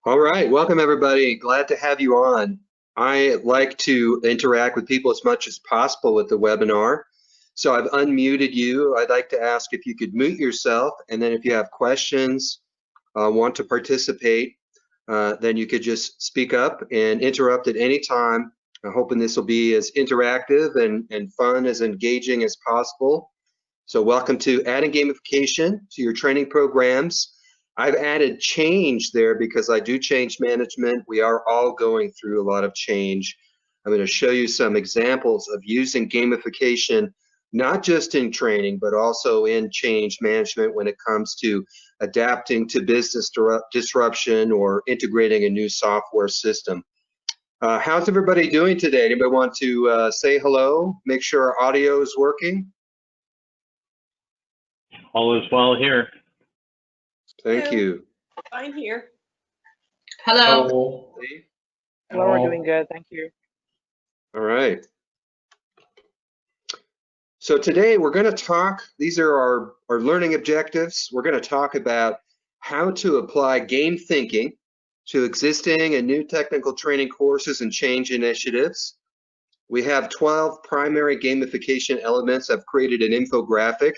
All right, welcome everybody. Glad to have you on. I like to interact with people as much as possible with the webinar. So I've unmuted you. I'd like to ask if you could mute yourself, and then if you have questions, want to participate, then you could just speak up and interrupt at any time. I'm hoping this will be as interactive and fun, as engaging as possible. So welcome to adding gamification to your training programs. I've added change there because I do change management. We are all going through a lot of change. I'm going to show you some examples of using gamification, not just in training, but also in change management when it comes to adapting to business disruption or integrating a new software system. How's everybody doing today? Anybody want to say hello? Make sure our audio is working? All is well here. Thank you. I'm here. Hello. Hello, we're doing good, thank you. All right. So today we're going to talk, these are our learning objectives. We're going to talk about how to apply game thinking to existing and new technical training courses and change initiatives. We have 12 primary gamification elements. I've created an infographic.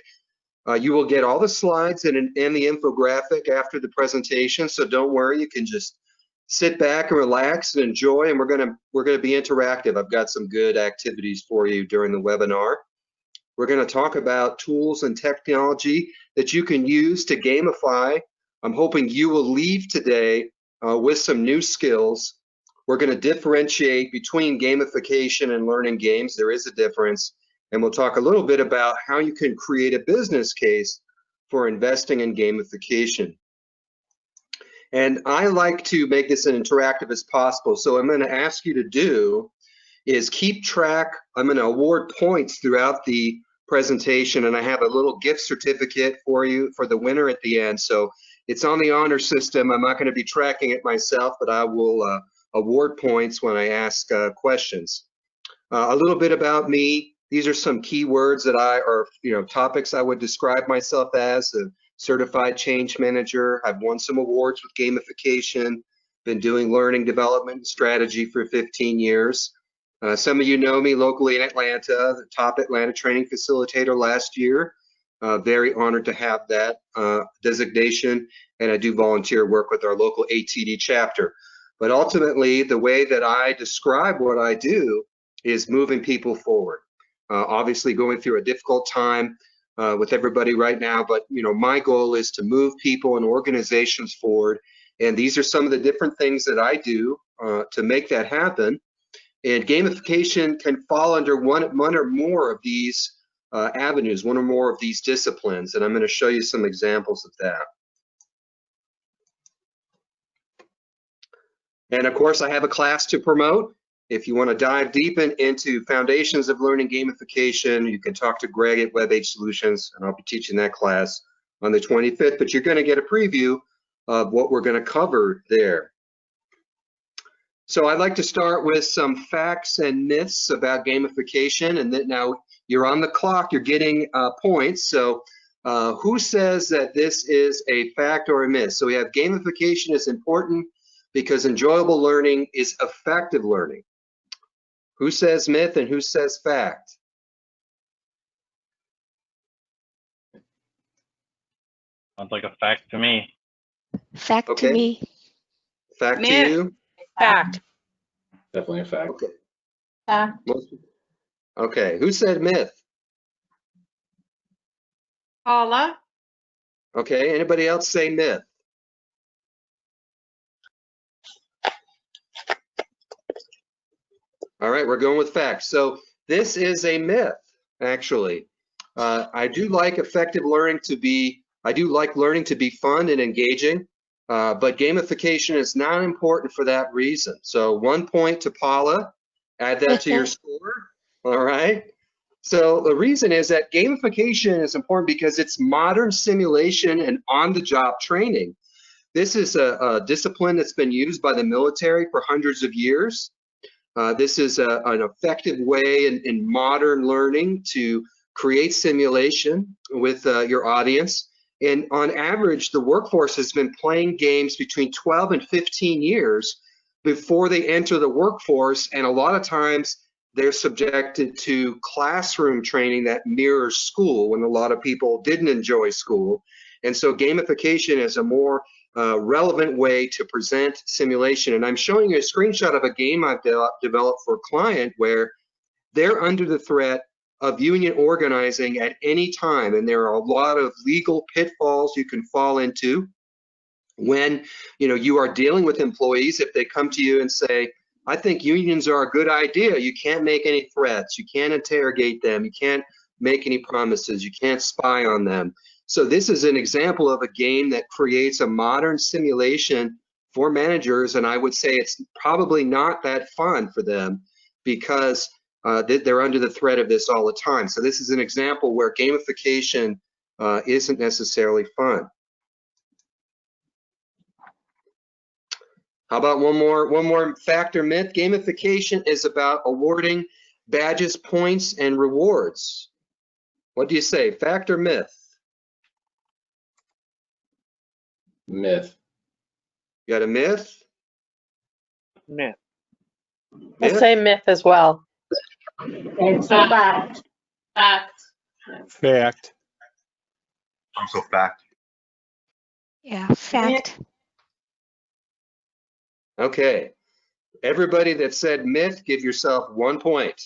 You will get all the slides and the infographic after the presentation, so don't worry, you can just sit back and relax and enjoy, and we're gonna be interactive. I've got some good activities for you during the webinar. We're gonna talk about tools and technology that you can use to gamify. I'm hoping you will leave today with some new skills. We're gonna differentiate between gamification and learning games. There is a difference. And we'll talk a little bit about how you can create a business case for investing in gamification. And I like to make this as interactive as possible. So I'm going to ask you to do is keep track. I'm going to award points throughout the presentation, and I have a little gift certificate for you for the winner at the end. So it's on the honor system. I'm not going to be tracking it myself, but I will award points when I ask questions. A little bit about me. These are some key words that topics I would describe myself as: a certified change manager. I've won some awards with gamification, been doing learning development strategy for 15 years. Some of you know me locally in Atlanta, the top Atlanta training facilitator last year. Very honored to have that designation, and I do volunteer work with our local ATD chapter. But ultimately, the way that I describe what I do is moving people forward. Obviously going through a difficult time with everybody right now, but my goal is to move people and organizations forward, and these are some of the different things that I do to make that happen. And gamification can fall under one or more of these avenues, one or more of these disciplines, and I'm going to show you some examples of that. And of course, I have a class to promote. If you want to dive deep into foundations of learning gamification, you can talk to Greg at WebH Solutions, and I'll be teaching that class on the 25th, but you're going to get a preview of what we're going to cover there. So I'd like to start with some facts and myths about gamification, and then now you're on the clock, you're getting points. So who says that this is a fact or a myth? So we have gamification is important because enjoyable learning is effective learning. Who says myth and who says fact? Sounds like a fact to me. Fact Okay. to me. Fact Myth. to you? Fact. Definitely a fact. Okay. Fact. Okay, who said myth? Paula. Okay, anybody else say myth? All right, we're going with facts. So this is a myth, actually. I do like effective learning to be, I do like learning to be fun and engaging, but gamification is not important for that reason. So 1 point to Paula. Add that to your score. All right. So the reason is that gamification is important because it's modern simulation and on-the-job training. This is a discipline that's been used by the military for hundreds of years. This is an effective way in modern learning to create simulation with your audience. And on average, the workforce has been playing games between 12 and 15 years before they enter the workforce. And a lot of times they're subjected to classroom training that mirrors school when a lot of people didn't enjoy school. And so gamification is a more relevant way to present simulation. And I'm showing you a screenshot of a game I've developed for a client where they're under the threat of union organizing at any time. And there are a lot of legal pitfalls you can fall into when you are dealing with employees. If they come to you and say, I think unions are a good idea, you can't make any threats, you can't interrogate them, you can't make any promises, you can't spy on them. So this is an example of a game that creates a modern simulation for managers, and I would say it's probably not that fun for them because they're under the threat of this all the time. So this is an example where gamification isn't necessarily fun. How about one more fact or myth? Gamification is about awarding badges, points, and rewards. What do you say, fact or myth? Myth. You got a myth? Myth. I'll say myth as well. It's a fact. Fact. Fact. Also fact. Yeah, fact. Okay. Everybody that said myth, give yourself 1 point.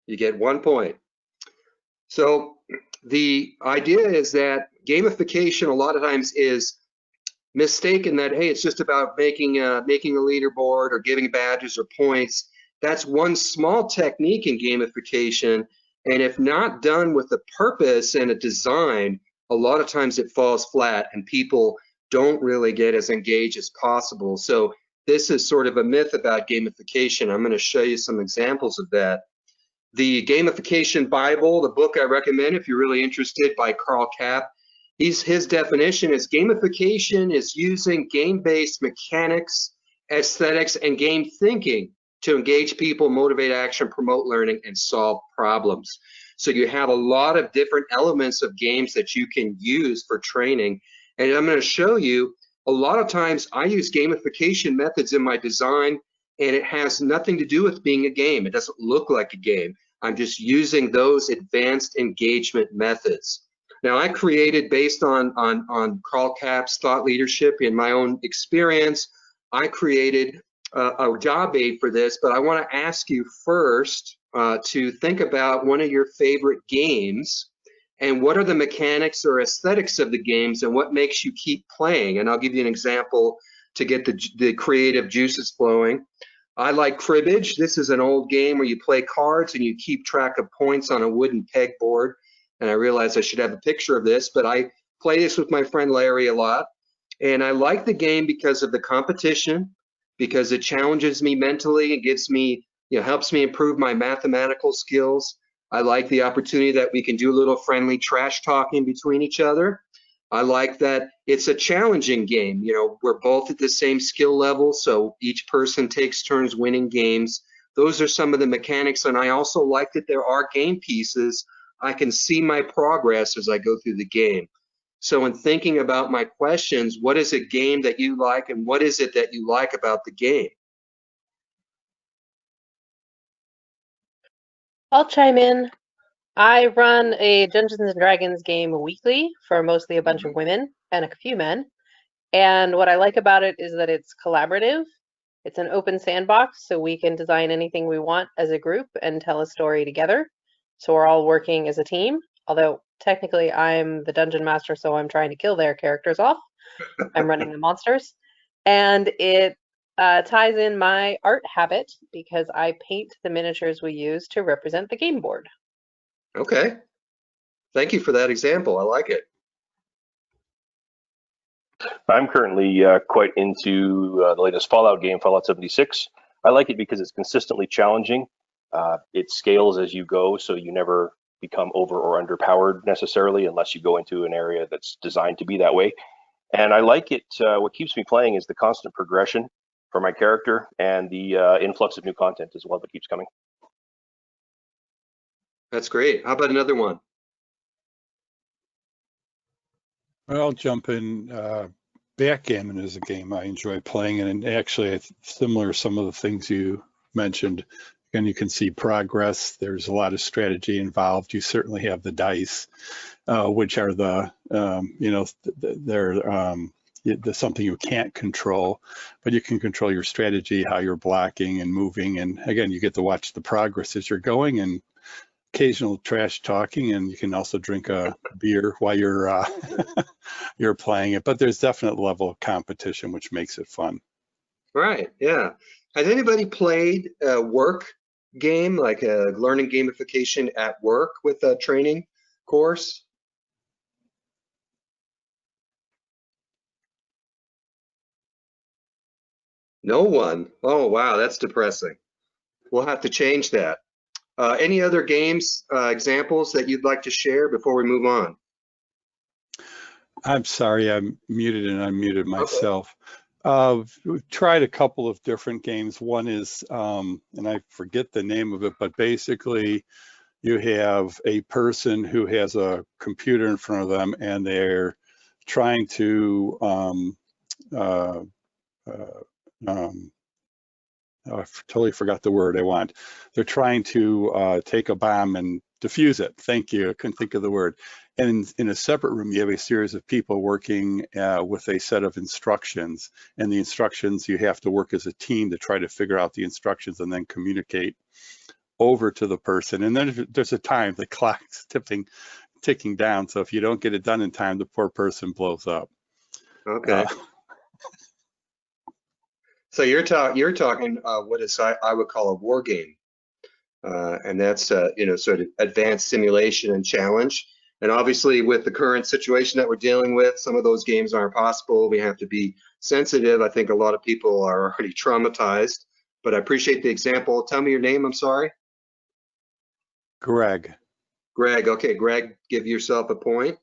You get 1 point. So the idea is that gamification a lot of times is mistaken that, hey, it's just about making a leaderboard or giving badges or points. That's one small technique in gamification, and if not done with a purpose and a design, a lot of times it falls flat and people don't really get as engaged as possible. So this is sort of a myth about gamification. I'm going to show you some examples of that. The Gamification Bible, the book I recommend if you're really interested, by Carl Kapp, his definition is gamification is using game-based mechanics, aesthetics, and game thinking to engage people, motivate action, promote learning, and solve problems. So you have a lot of different elements of games that you can use for training. And I'm going to show you, a lot of times I use gamification methods in my design, and it has nothing to do with being a game. It doesn't look like a game. I'm just using those advanced engagement methods. Now, I created, based on Carl Kapp's thought leadership in my own experience, I created a job aid for this, but I want to ask you first to think about one of your favorite games and what are the mechanics or aesthetics of the games and what makes you keep playing. And I'll give you an example to get the creative juices flowing. I like cribbage. This is an old game where you play cards and you keep track of points on a wooden pegboard. And I realized I should have a picture of this, but I play this with my friend Larry a lot. And I like the game because of the competition, because it challenges me mentally. It gives me, helps me improve my mathematical skills. I like the opportunity that we can do a little friendly trash talking between each other. I like that it's a challenging game. We're both at the same skill level, so each person takes turns winning games. Those are some of the mechanics, and I also like that there are game pieces. I can see my progress as I go through the game. So in thinking about my questions, what is a game that you like, and what is it that you like about the game? I'll chime in. I run a Dungeons and Dragons game weekly for mostly a bunch of women and a few men. And what I like about it is that it's collaborative. It's an open sandbox, so we can design anything we want as a group and tell a story together. So we're all working as a team, although technically I'm the dungeon master, so I'm trying to kill their characters off. I'm running the monsters. And it ties in my art habit because I paint the miniatures we use to represent the game board. Okay. Thank you for that example. I like it. I'm currently quite into the latest Fallout game, Fallout 76. I like it because it's consistently challenging. It scales as you go, so you never become over or underpowered necessarily unless you go into an area that's designed to be that way. And I like it. What keeps me playing is the constant progression for my character and the influx of new content as well that keeps coming. That's great. How about another one? I'll jump in. Backgammon is a game I enjoy playing, and actually it's similar to some of the things you mentioned. And you can see progress. There's a lot of strategy involved. You certainly have the dice, which are the, they're something you can't control, but you can control your strategy, how you're blocking and moving. And again, you get to watch the progress as you're going, and occasional trash talking, and you can also drink a beer while you're you're playing it. But there's definite level of competition, which makes it fun. Right, yeah. Has anybody played a work game, like a learning gamification at work with a training course? No one. Oh, wow, that's depressing. We'll have to change that. Any other games, examples that you'd like to share before we move on? I'm sorry, I'm muted and unmuted Okay. myself. We've tried a couple of different games. One is, and I forget the name of it, but basically you have a person who has a computer in front of them, and they're trying to I totally forgot the word I want. They're trying to take a bomb and defuse it. Thank you. I couldn't think of the word. And in a separate room, you have a series of people working with a set of instructions. And the instructions, you have to work as a team to try to figure out the instructions and then communicate over to the person. And then there's a time, the clock's ticking down. So if you don't get it done in time, the poor person blows up. Okay. So you're talking what is I would call a war game, and that's sort of advanced simulation and challenge. And obviously, with the current situation that we're dealing with, some of those games aren't possible. We have to be sensitive. I think a lot of people are already traumatized, but I appreciate the example. Tell me your name. I'm sorry. Greg. Greg. Okay, Greg, give yourself a point.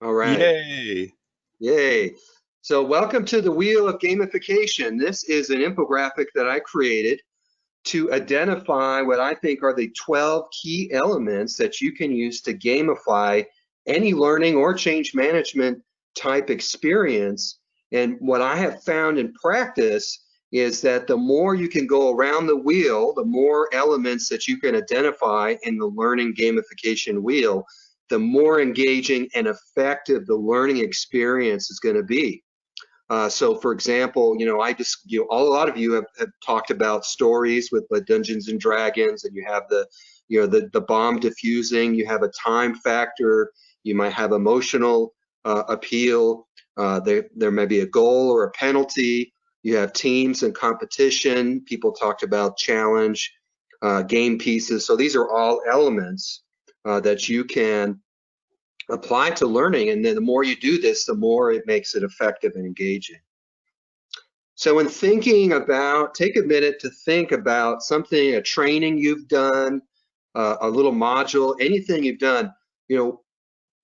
All right. Yay. Yay. So welcome to the Wheel of Gamification. This is an infographic that I created to identify what I think are the 12 key elements that you can use to gamify any learning or change management type experience. And what I have found in practice is that the more you can go around the wheel, the more elements that you can identify in the learning gamification wheel, the more engaging and effective the learning experience is going to be. So for example, a lot of you have talked about stories with Dungeons and Dragons, and you have the bomb diffusing, you have a time factor, you might have emotional appeal, there may be a goal or a penalty, you have teams and competition, people talked about challenge, game pieces. So these are all elements that you can apply to learning, and then the more you do this, the more it makes it effective and engaging. So when thinking about, take a minute to think about something, a training you've done, a little module, anything you've done,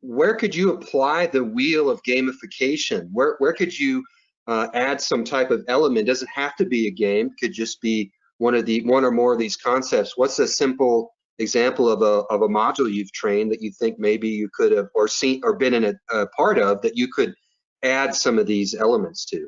where could you apply the wheel of gamification? Where could you add some type of element? It doesn't have to be a game, it could just be one or more of these concepts. What's a simple example of a module you've trained that you think maybe you could have or seen or been in a part of that you could add some of these elements to?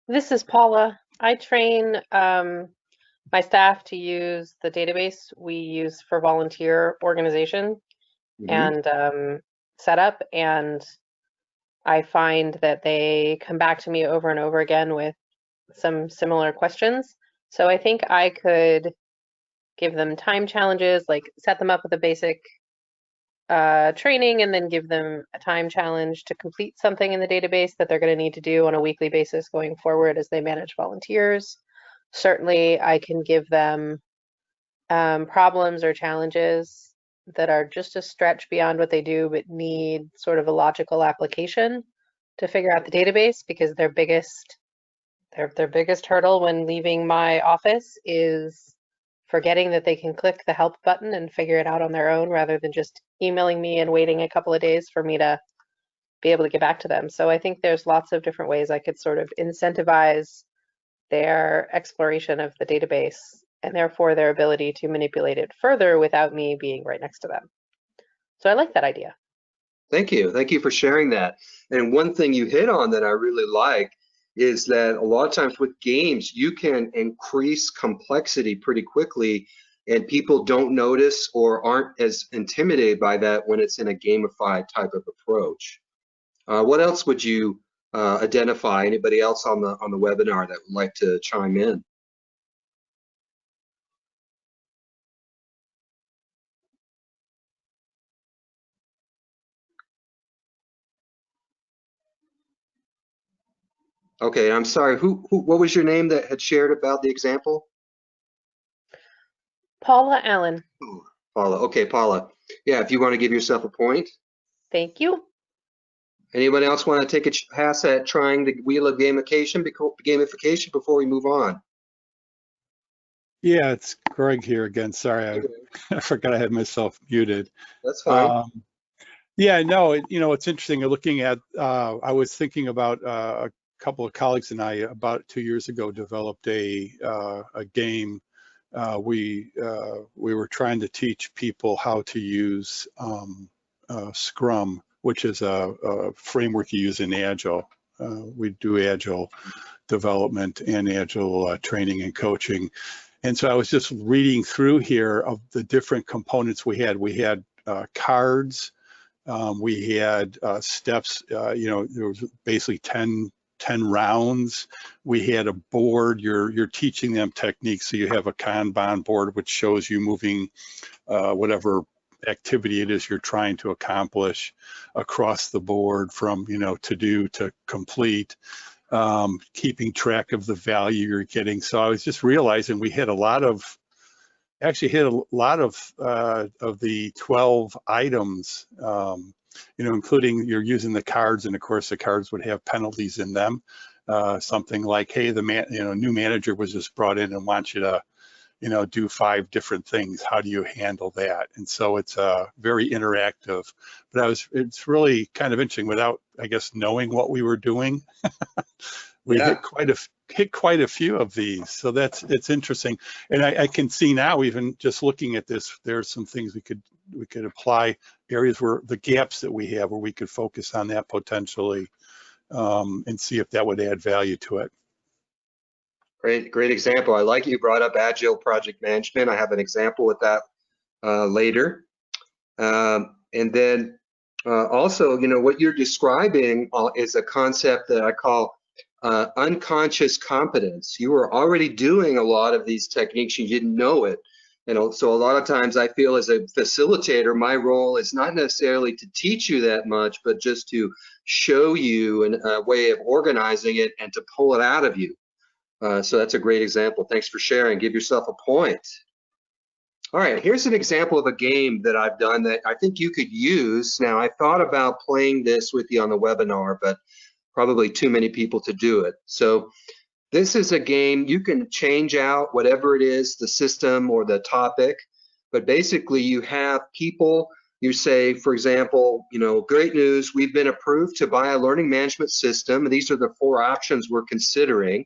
This is Paula. I train my staff to use the database we use for volunteer organization and setup, and I find that they come back to me over and over again with some similar questions. So I think I could give them time challenges, like set them up with a basic training and then give them a time challenge to complete something in the database that they're going to need to do on a weekly basis going forward as they manage volunteers. Certainly, I can give them problems or challenges that are just a stretch beyond what they do, but need sort of a logical application to figure out the database, because their biggest Their biggest hurdle when leaving my office is forgetting that they can click the help button and figure it out on their own rather than just emailing me and waiting a couple of days for me to be able to get back to them. So I think there's lots of different ways I could sort of incentivize their exploration of the database and therefore their ability to manipulate it further without me being right next to them. So I like that idea. Thank you. Thank you for sharing that. And one thing you hit on that I really like is that a lot of times with games, you can increase complexity pretty quickly, and people don't notice or aren't as intimidated by that when it's in a gamified type of approach. What else would you identify? Anybody else on the webinar that would like to chime in? Okay, I'm sorry. What was your name that had shared about the example? Paula Allen. Ooh, Paula. Okay, Paula. Yeah, if you want to give yourself a point. Thank you. Anyone else want to take a pass at trying the wheel of gamification before we move on? Yeah, it's Greg here again. Sorry, I forgot I had myself muted. That's fine. Yeah, no, it's interesting looking at, I was thinking about a couple of colleagues and I about 2 years ago developed a game. We were trying to teach people how to use Scrum, which is a framework you use in Agile. We do Agile development and Agile training and coaching. And so I was just reading through here of the different components we had. We had cards, we had steps, there was basically 10 rounds. We had a board, you're teaching them techniques. So you have a Kanban board, which shows you moving whatever activity it is you're trying to accomplish across the board from, to do to complete, keeping track of the value you're getting. So I was just realizing we had actually hit a lot of the 12 items, including you're using the cards, and of course the cards would have penalties in them. Something like, hey, the new manager was just brought in and wants you to, do 5 different things. How do you handle that? And so it's very interactive. But it's really kind of interesting without, I guess, knowing what we were doing. We hit quite a few of these, so it's interesting. And I can see now, even just looking at this, there's some things we could apply, areas where the gaps that we have, where we could focus on that potentially, and see if that would add value to it. Great example. I like you brought up Agile project management. I have an example with that later. And then also, what you're describing is a concept that I call unconscious competence. You were already doing a lot of these techniques, you didn't know it. So a lot of times I feel as a facilitator, my role is not necessarily to teach you that much, but just to show you a way of organizing it and to pull it out of you. So that's a great example. Thanks for sharing. Give yourself a point. All right, here's an example of a game that I've done that I think you could use. Now, I thought about playing this with you on the webinar, but probably too many people to do it. So this is a game, you can change out whatever it is, the system or the topic, but basically you have people, you say, for example, great news, we've been approved to buy a learning management system. These are the 4 options we're considering.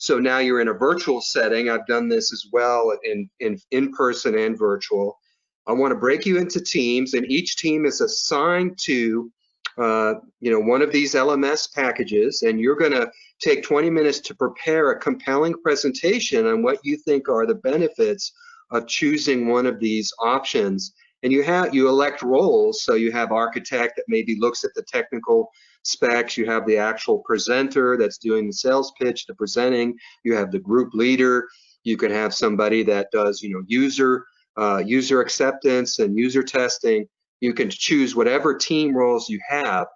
So now you're in a virtual setting. I've done this as well in person and virtual. I want to break you into teams, and each team is assigned to one of these LMS packages, and you're going to take 20 minutes to prepare a compelling presentation on what you think are the benefits of choosing one of these options. And you elect roles, so you have architect that maybe looks at the technical specs, you have the actual presenter that's doing the sales pitch, the presenting, you have the group leader, you can have somebody that does user acceptance and user testing. You can choose whatever team roles you have.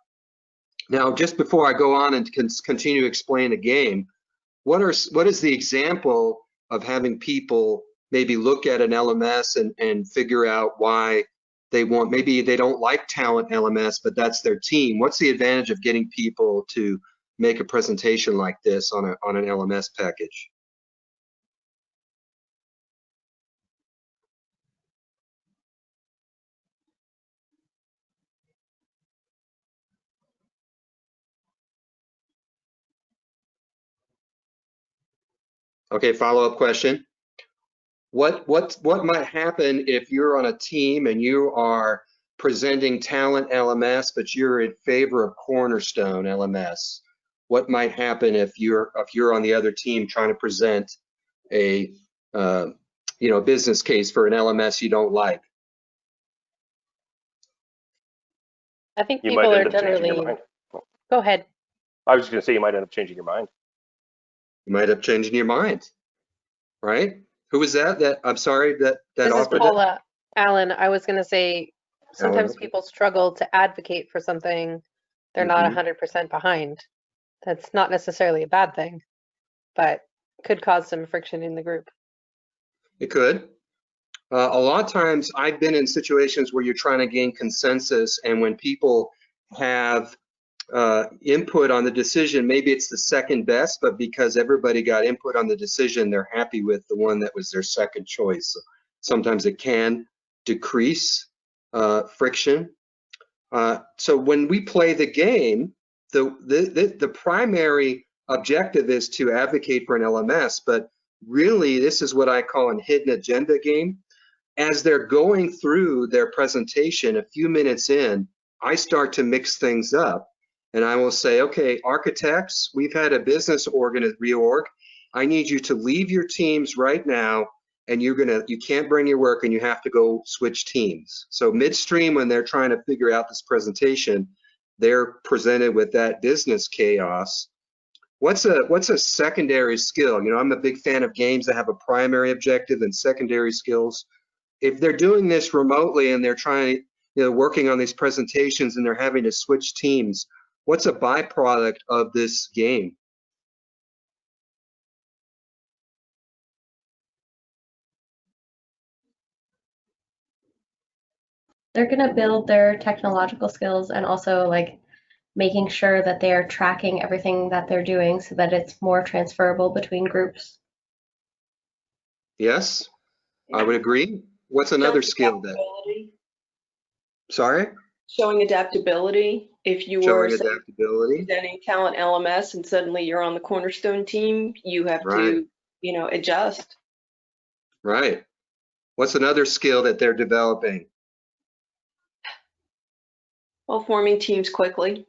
Now, just before I go on and continue to explain the game, what is the example of having people maybe look at an LMS and figure out why maybe they don't like talent LMS, but that's their team. What's the advantage of getting people to make a presentation like this on an LMS package. Okay, follow-up question. What might happen if you're on a team and you are presenting Talent LMS, but you're in favor of Cornerstone LMS? What might happen if you're on the other team trying to present a business case for an LMS you don't like? I think You people might are end up changing your generally. mind. Go ahead. I was just going to say you might end up changing your mind. You might have changed your mind, right? Who was that? I'm sorry, that This is offered it? Paula. Alan, I was going to say sometimes Alan. people struggle to advocate for something they're not 100% behind. That's not necessarily a bad thing, but could cause some friction in the group. It could. A lot of times I've been in situations where you're trying to gain consensus, and when people have input on the decision, maybe it's the second best, but because everybody got input on the decision, they're happy with the one that was their second choice. So sometimes it can decrease friction. So when we play the game, the primary objective is to advocate for an LMS, but really this is what I call an hidden agenda game. As they're going through their presentation, a few minutes in, I start to mix things up. And I will say, okay, architects, we've had a business reorg. I need you to leave your teams right now, and you can't bring your work, and you have to go switch teams. So midstream, when they're trying to figure out this presentation, they're presented with that business chaos. What's a secondary skill? I'm a big fan of games that have a primary objective and secondary skills. If they're doing this remotely and they're trying, working on these presentations and they're having to switch teams, what's a byproduct of this game? They're going to build their technological skills and also like making sure that they are tracking everything that they're doing so that it's more transferable between groups. Yes, I would agree. What's another skill that? Sorry? Showing adaptability. If you were presenting Talent LMS and suddenly you're on the Cornerstone team, you have to, adjust. Right. What's another skill that they're developing? Well, forming teams quickly.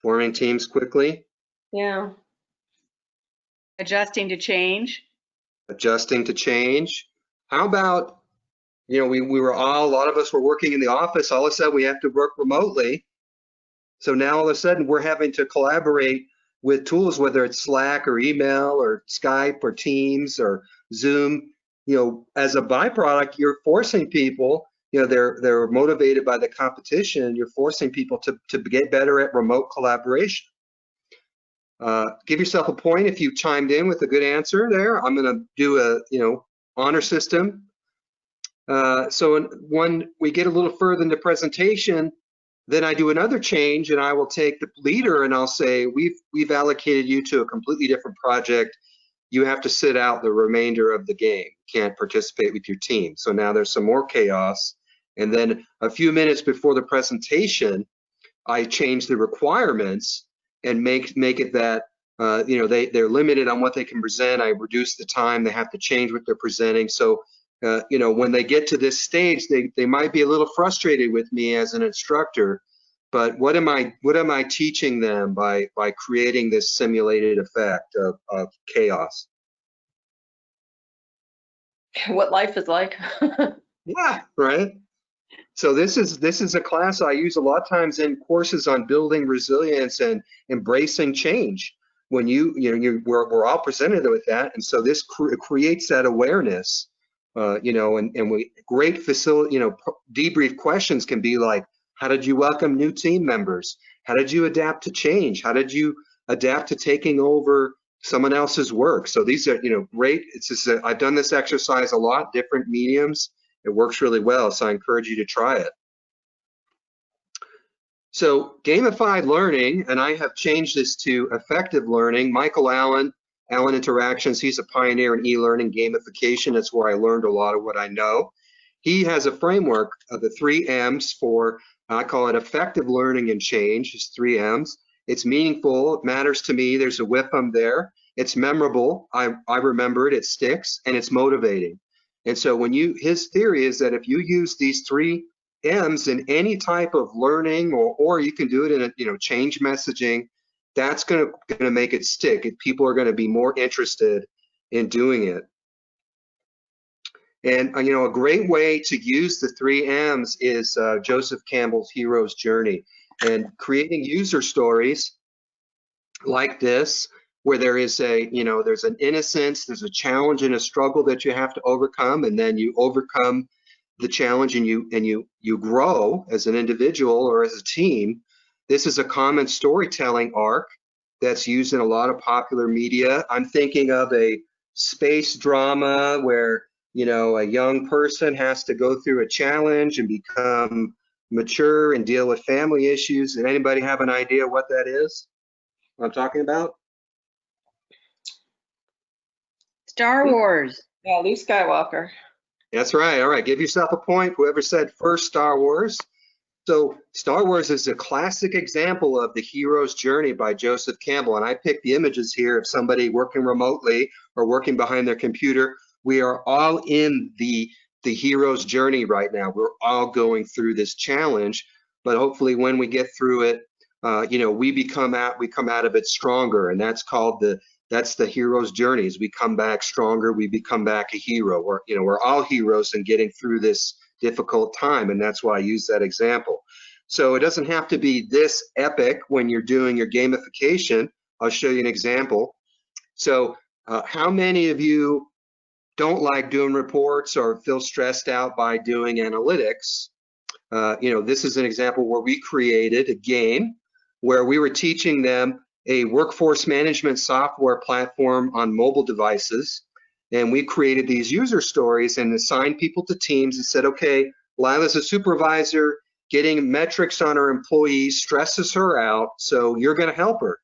Forming teams quickly? Yeah. Adjusting to change. Adjusting to change. How about, a lot of us were working in the office. All of a sudden we have to work remotely. So now all of a sudden we're having to collaborate with tools, whether it's Slack or email or Skype or Teams or Zoom. As a byproduct, you're forcing people, they're motivated by the competition. You're forcing people to get better at remote collaboration. Give yourself a point if you chimed in with a good answer there. I'm going to do a, honor system. So when we get a little further in the presentation, then I do another change, and I will take the leader and I'll say, we've allocated you to a completely different project. You have to sit out the remainder of the game. You can't participate with your team. So now there's some more chaos. And then a few minutes before the presentation, I change the requirements and make it that they're limited on what they can present. I reduce the time they have to change what they're presenting. So when they get to this stage, they might be a little frustrated with me as an instructor, but what am I teaching them by creating this simulated effect of chaos? What life is like. Yeah, right. So this is a class I use a lot of times in courses on building resilience and embracing change. When we're all presented with that, and so this creates that awareness. And we great facility, debrief questions can be like, how did you welcome new team members? How did you adapt to change? How did you adapt to taking over someone else's work? So these are, great. It's just I've done this exercise a lot, different mediums. It works really well, so I encourage you to try it. So gamified learning, and I have changed this to effective learning. Michael Allen Interactions, he's a pioneer in e-learning gamification. That's where I learned a lot of what I know. He has a framework of the 3 M's for, I call it effective learning and change. It's 3 M's. It's meaningful, it matters to me, there's a WIFM there. It's memorable, I remember it, it sticks, and it's motivating. And so when his theory is that if you use these 3 M's in any type of learning, or you can do it in a, change messaging, that's gonna make it stick. People are gonna be more interested in doing it. And a great way to use the 3 M's is Joseph Campbell's Hero's Journey, and creating user stories like this, where there is there's an innocence, there's a challenge and a struggle that you have to overcome, and then you overcome the challenge and you grow as an individual or as a team. This is a common storytelling arc that's used in a lot of popular media. I'm thinking of a space drama where a young person has to go through a challenge and become mature and deal with family issues. Did anybody have an idea what that is? What I'm talking about? Star Wars. Yeah, Luke Skywalker. That's right. All right, give yourself a point. Whoever said first Star Wars. So Star Wars is a classic example of the hero's journey by Joseph Campbell. And I picked the images here of somebody working remotely or working behind their computer. We are all in the hero's journey right now. We're all going through this challenge, but hopefully when we get through it, we come out of it stronger. And that's called that's the hero's journey. As we come back stronger, we become back a hero. We're all heroes in getting through this difficult time, and that's why I use that example. So it doesn't have to be this epic when you're doing your gamification. I'll show you an example. So how many of you don't like doing reports or feel stressed out by doing analytics? This is an example where we created a game where we were teaching them a workforce management software platform on mobile devices. And we created these user stories and assigned people to teams and said, okay, Lila's a supervisor, getting metrics on her employees stresses her out, so you're gonna help her.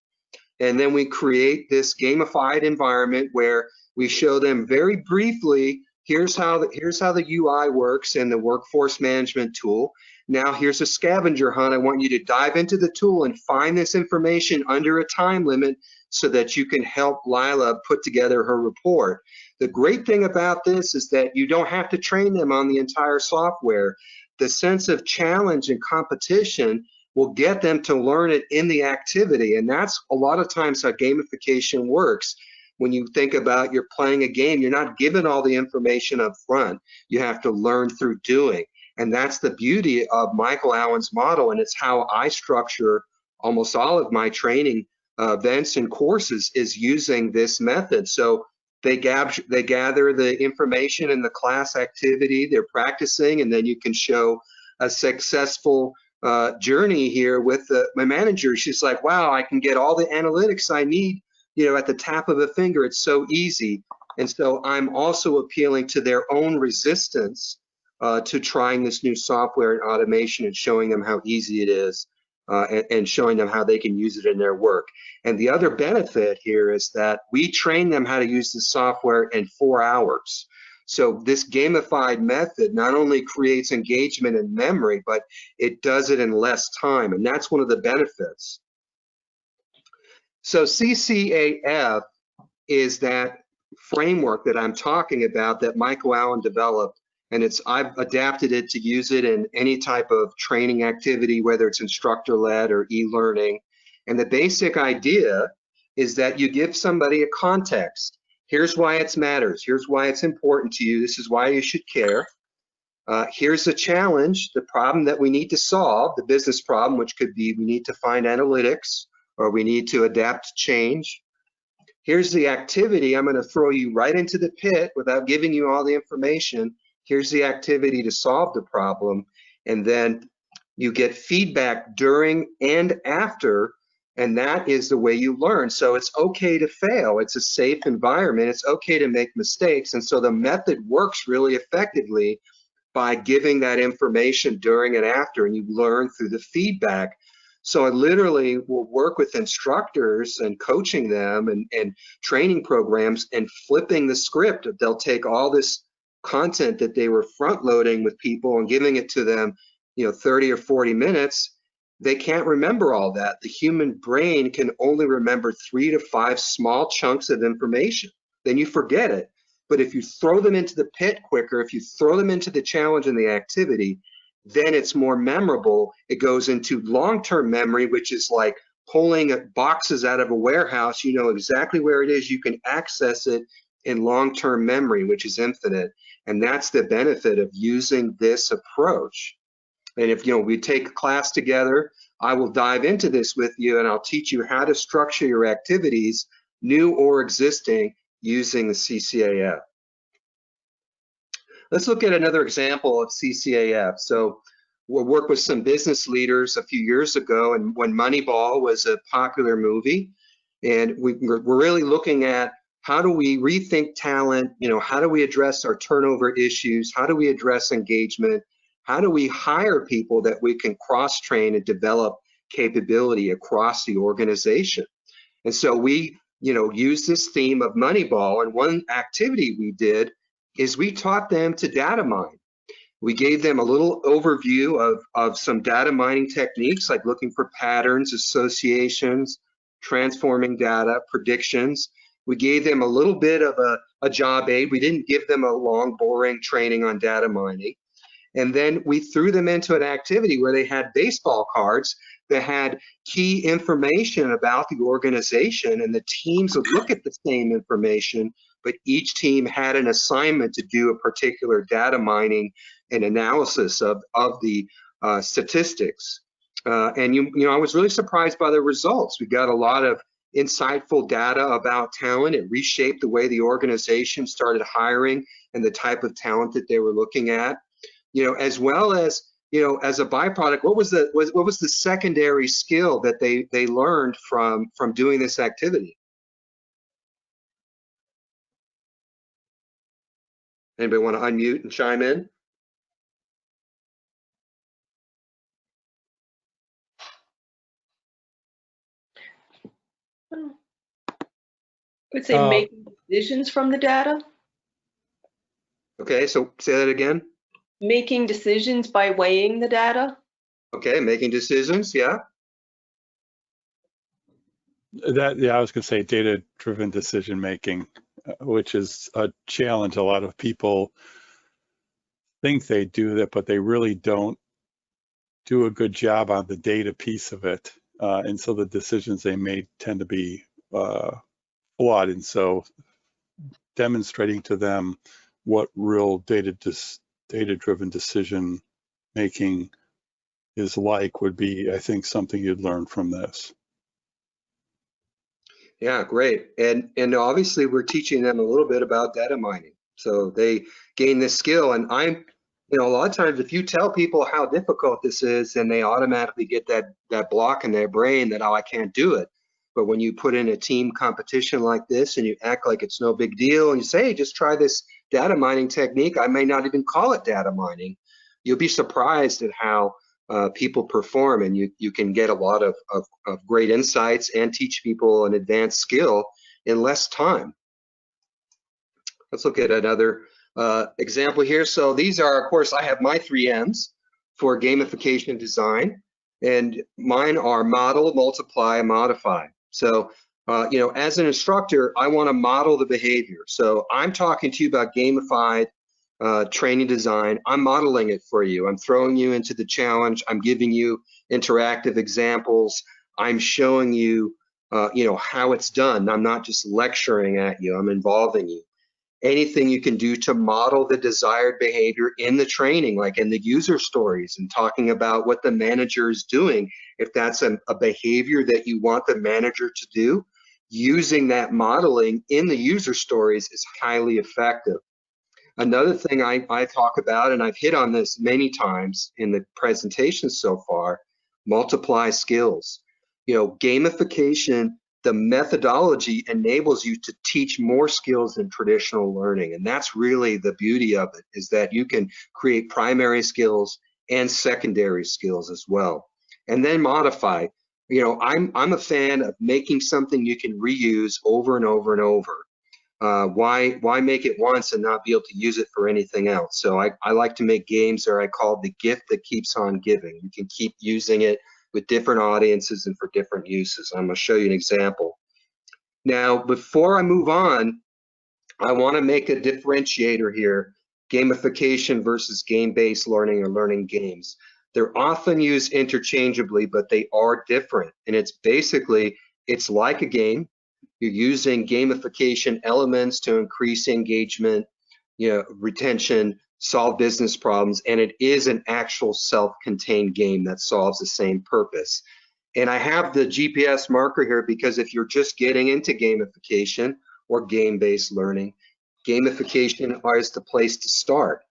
And then we create this gamified environment where we show them very briefly, here's how the UI works in the workforce management tool. Now here's a scavenger hunt. I want you to dive into the tool and find this information under a time limit so that you can help Lila put together her report. The great thing about this is that you don't have to train them on the entire software. The sense of challenge and competition will get them to learn it in the activity. And that's a lot of times how gamification works. When you think about you're playing a game, you're not given all the information up front. You have to learn through doing. And that's the beauty of Michael Allen's model, and it's how I structure almost all of my training events and courses is using this method. So they gather the information in the class activity, they're practicing, and then you can show a successful journey here with my manager. She's like, wow, I can get all the analytics I need, at the tap of a finger. It's so easy. And so I'm also appealing to their own resistance to trying this new software and automation and showing them how easy it is and showing them how they can use it in their work. And the other benefit here is that we train them how to use the software in 4 hours. So this gamified method not only creates engagement and memory, but it does it in less time. And that's one of the benefits. So CCAF is that framework that I'm talking about that Michael Allen developed. And I've adapted it to use it in any type of training activity, whether it's instructor-led or e-learning. And the basic idea is that you give somebody a context. Here's why it matters. Here's why it's important to you. This is why you should care. Here's the challenge, the problem that we need to solve, the business problem, which could be we need to find analytics or we need to adapt to change. Here's the activity. I'm going to throw you right into the pit without giving you all the information. Here's the activity to solve the problem, and then you get feedback during and after, and that is the way you learn. So it's okay to fail. It's a safe environment. It's okay to make mistakes, and so the method works really effectively by giving that information during and after, and you learn through the feedback. So I literally will work with instructors and coaching them and training programs and flipping the script. They'll take all this content that they were front loading with people and giving it to them, 30 or 40 minutes. They can't remember all that. The human brain can only remember 3 to 5 small chunks of information. Then you forget it. But if you throw them into the pit quicker, if you throw them into the challenge and the activity, then it's more memorable. It goes into long-term memory, which is like pulling boxes out of a warehouse. You know exactly where it is. You can access it in long-term memory, which is infinite. And that's the benefit of using this approach. And if we take a class together, I will dive into this with you and I'll teach you how to structure your activities, new or existing, using the CCAF. Let's look at another example of CCAF. So we'll work with some business leaders a few years ago, and when Moneyball was a popular movie, and we're really looking at how do we rethink talent, how do we address our turnover issues, how do we address engagement, how do we hire people that we can cross-train and develop capability across the organization. And so we use this theme of Moneyball, and one activity we did is we taught them to data mine. We gave them a little overview of some data mining techniques, like looking for patterns, associations, transforming data, predictions. We gave them a little bit of a job aid. We didn't give them a long, boring training on data mining. And then we threw them into an activity where they had baseball cards that had key information about the organization, and the teams would look at the same information, but each team had an assignment to do a particular data mining and analysis of the statistics. And I was really surprised by the results. We got a lot of insightful data about talent. It reshaped the way the organization started hiring and the type of talent that they were looking at. As well as, as a byproduct, what was the secondary skill that they learned from doing this activity? Anybody want to unmute and chime in? I would say making decisions from the data. Okay, so say that again. Making decisions by weighing the data. Okay, making decisions, yeah. I was going to say data-driven decision making, which is a challenge. A lot of people think they do that, but they really don't do a good job on the data piece of it. And so the decisions they made tend to be flawed. And so demonstrating to them what real data-driven decision making is like would be, I think, something you'd learn from this. Yeah, great. And obviously we're teaching them a little bit about data mining. So they gain this skill, and a lot of times if you tell people how difficult this is, then they automatically get that block in their brain that, oh, I can't do it. But when you put in a team competition like this and you act like it's no big deal and you say, hey, just try this data mining technique, I may not even call it data mining, you'll be surprised at how people perform, and you can get a lot of great insights and teach people an advanced skill in less time. Let's look at another example here. So these are, of course, I have my 3 M's for gamification design, and mine are model, multiply, and modify. So, as an instructor, I want to model the behavior. So I'm talking to you about gamified training design. I'm modeling it for you. I'm throwing you into the challenge. I'm giving you interactive examples. I'm showing you, how it's done. I'm not just lecturing at you. I'm involving you. Anything you can do to model the desired behavior in the training, like in the user stories and talking about what the manager is doing. If that's a behavior that you want the manager to do, using that modeling in the user stories is highly effective. Another thing I talk about, and I've hit on this many times in the presentation so far, multiply skills. Gamification, the methodology enables you to teach more skills than traditional learning. And that's really the beauty of it, is that you can create primary skills and secondary skills as well. and then modify. You know, I'm a fan of making something you can reuse over and over and over. Why make it once and not be able to use it for anything else? So I like to make games that I call the gift that keeps on giving. You can keep using it with different audiences and for different uses. I'm going to show you an example. Now, before I move on, I want to make a differentiator here, gamification versus game-based learning or learning games. They're often used interchangeably, but they are different. And it's basically, it's like a game. You're using gamification elements to increase engagement, you know, retention, solve business problems, and it is an actual self-contained game that solves the same purpose. And I have the GPS marker here because if you're just getting into gamification or game-based learning, gamification is the place to start.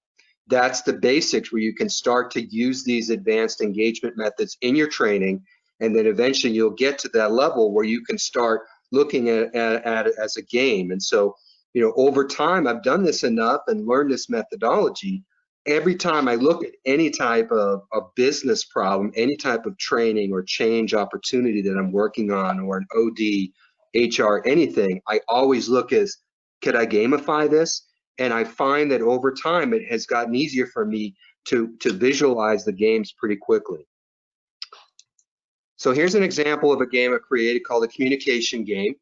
That's the basics where you can start to use these advanced engagement methods in your training, and then eventually you'll get to that level where you can start looking at it as a game. And so, you know, over time, I've done this enough and learned this methodology. Every time I look at any type of business problem, any type of training or change opportunity that I'm working on, or an OD, HR, anything, I always look as, could I gamify this? And I find that over time, it has gotten easier for me to visualize the games pretty quickly. So here's an example of a game I created called a communication game.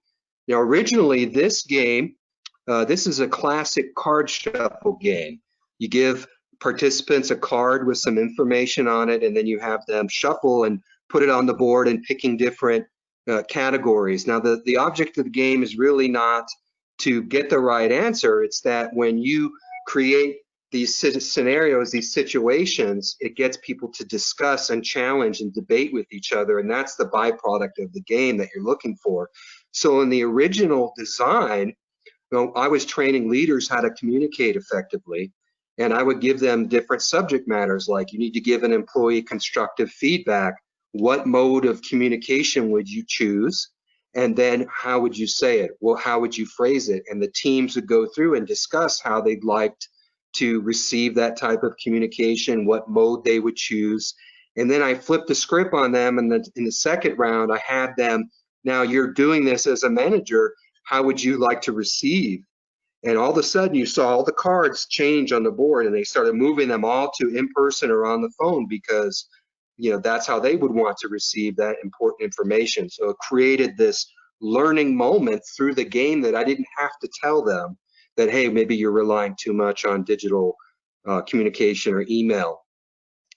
Now, originally, this game, this is a classic card shuffle game. You give participants a card with some information on it, and then you have them shuffle and put it on the board and picking different categories. Now, the object of the game is really not to get the right answer. It's that when you create these scenarios, these situations, it gets people to discuss and challenge and debate with each other, and that's the byproduct of the game that you're looking for. So in the original design, you know, I was training leaders how to communicate effectively, and I would give them different subject matters, like you need to give an employee constructive feedback. What mode of communication would you choose? And then how would you say it? Well, how would you phrase it? And the teams would go through and discuss how they'd like to receive that type of communication, what mode they would choose. And then I flipped the script on them, and in the second round, I had them, now you're doing this as a manager, how would you like to receive? And all of a sudden, you saw all the cards change on the board, and they started moving them all to in person or on the phone because, you know, that's how they would want to receive that important information. So it created this learning moment through the game that I didn't have to tell them that, hey, maybe you're relying too much on digital communication or email.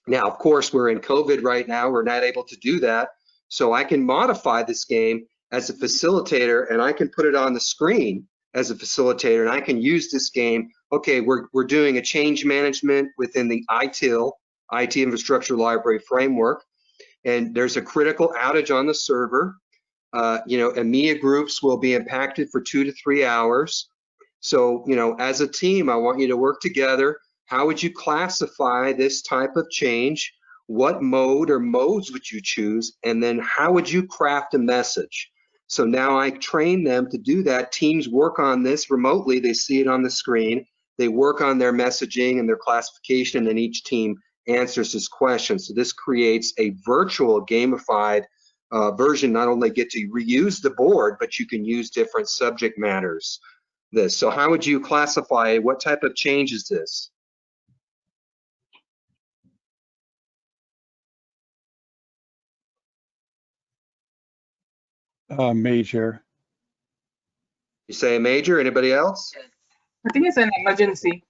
Now, of course, we're in COVID right now. We're not able to do that. So I can modify this game as a facilitator, and I can put it on the screen as a facilitator, and I can use this game. Okay, we're doing a change management within the ITIL, IT Infrastructure Library Framework, and there's a critical outage on the server. You know, EMEA groups will be impacted for 2 to 3 hours. So, you know, as a team, I want you to work together. How would you classify this type of change? What mode or modes would you choose? And then how would you craft a message? So now I train them to do that. Teams work on this remotely. They see it on the screen. They work on their messaging and their classification, and each team answers this question. So this creates a virtual gamified version. Not only get to reuse the board, but you can use different subject matters. So how would you classify it? What type of change is this? Major. You say a major, anybody else? I think it's an emergency.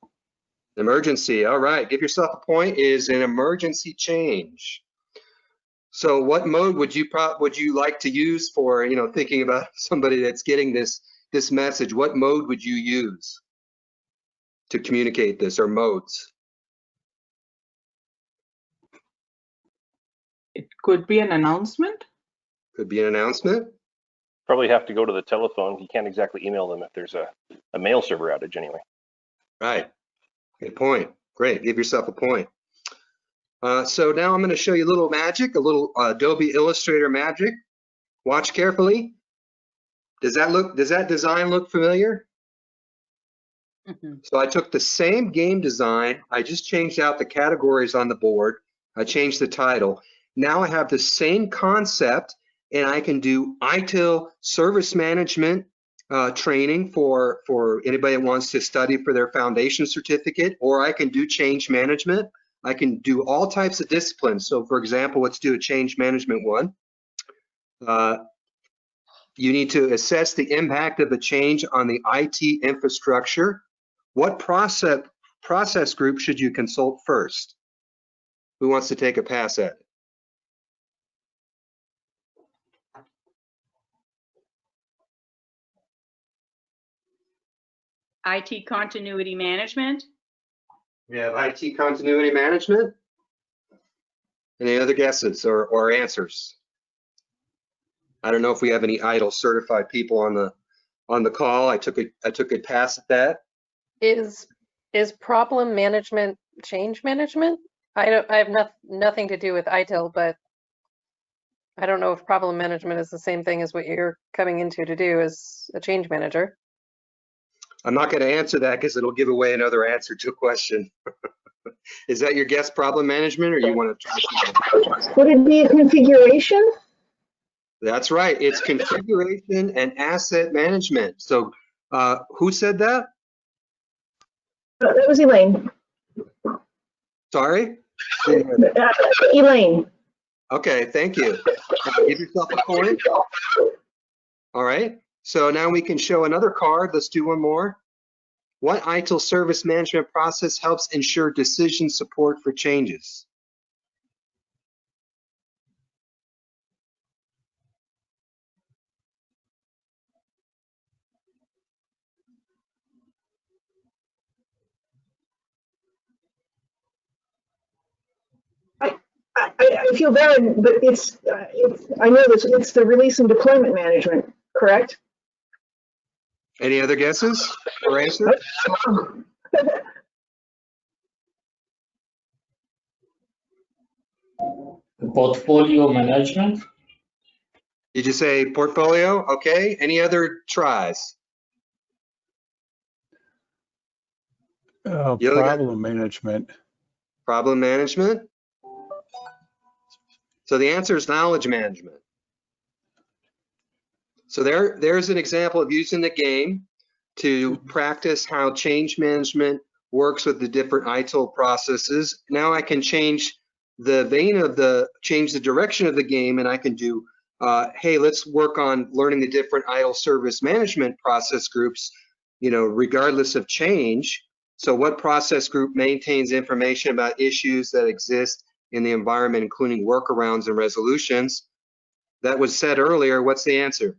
Emergency, all right. Give yourself a point, is an emergency change. So what mode would you like to use for, you know, thinking about somebody that's getting this message? What mode would you use to communicate this, or modes? It could be an announcement. Could be an announcement. Probably have to go to the telephone. You can't exactly email them if there's a mail server outage anyway. Right. Good point. Great. Give yourself a point. So now I'm going to show you a little magic, a little Adobe Illustrator magic. Watch carefully. Does that design look familiar? Mm-hmm. So I took the same game design. I just changed out the categories on the board. I changed the title. Now I have the same concept, and I can do ITIL service management training for anybody that wants to study for their foundation certificate, or I can do change management. I can do all types of disciplines. So for example, let's do a change management one. You need to assess the impact of a change on the IT infrastructure. What process group should you consult first? Who wants to take a pass at it? IT continuity management. We have IT continuity management. Any other guesses or answers? I don't know if we have any ITIL certified people on the call. I took a pass at that. Is problem management change management? I have nothing to do with ITIL, but I don't know if problem management is the same thing as what you're coming into to do as a change manager. I'm not going to answer that because it'll give away another answer to a question. Is that your guess, problem management, or you want to try? Would it be a configuration? That's right. It's configuration and asset management. So who said that? That was Elaine. Sorry? Elaine. Okay, thank you. Give yourself a point. All right. So now we can show another card. Let's do one more. What ITIL service management process helps ensure decision support for changes? I feel bad, but I know this, it's the release and deployment management, correct? Any other guesses or answers? Portfolio management. Did you say portfolio? Okay. Any other tries? Problem management. Problem management? So the answer is knowledge management. So there's an example of using the game to practice how change management works with the different ITIL processes. Now I can change the vein of change the direction of the game, and I can do, hey, let's work on learning the different ITIL service management process groups, regardless of change. So what process group maintains information about issues that exist in the environment, including workarounds and resolutions? That was said earlier. What's the answer?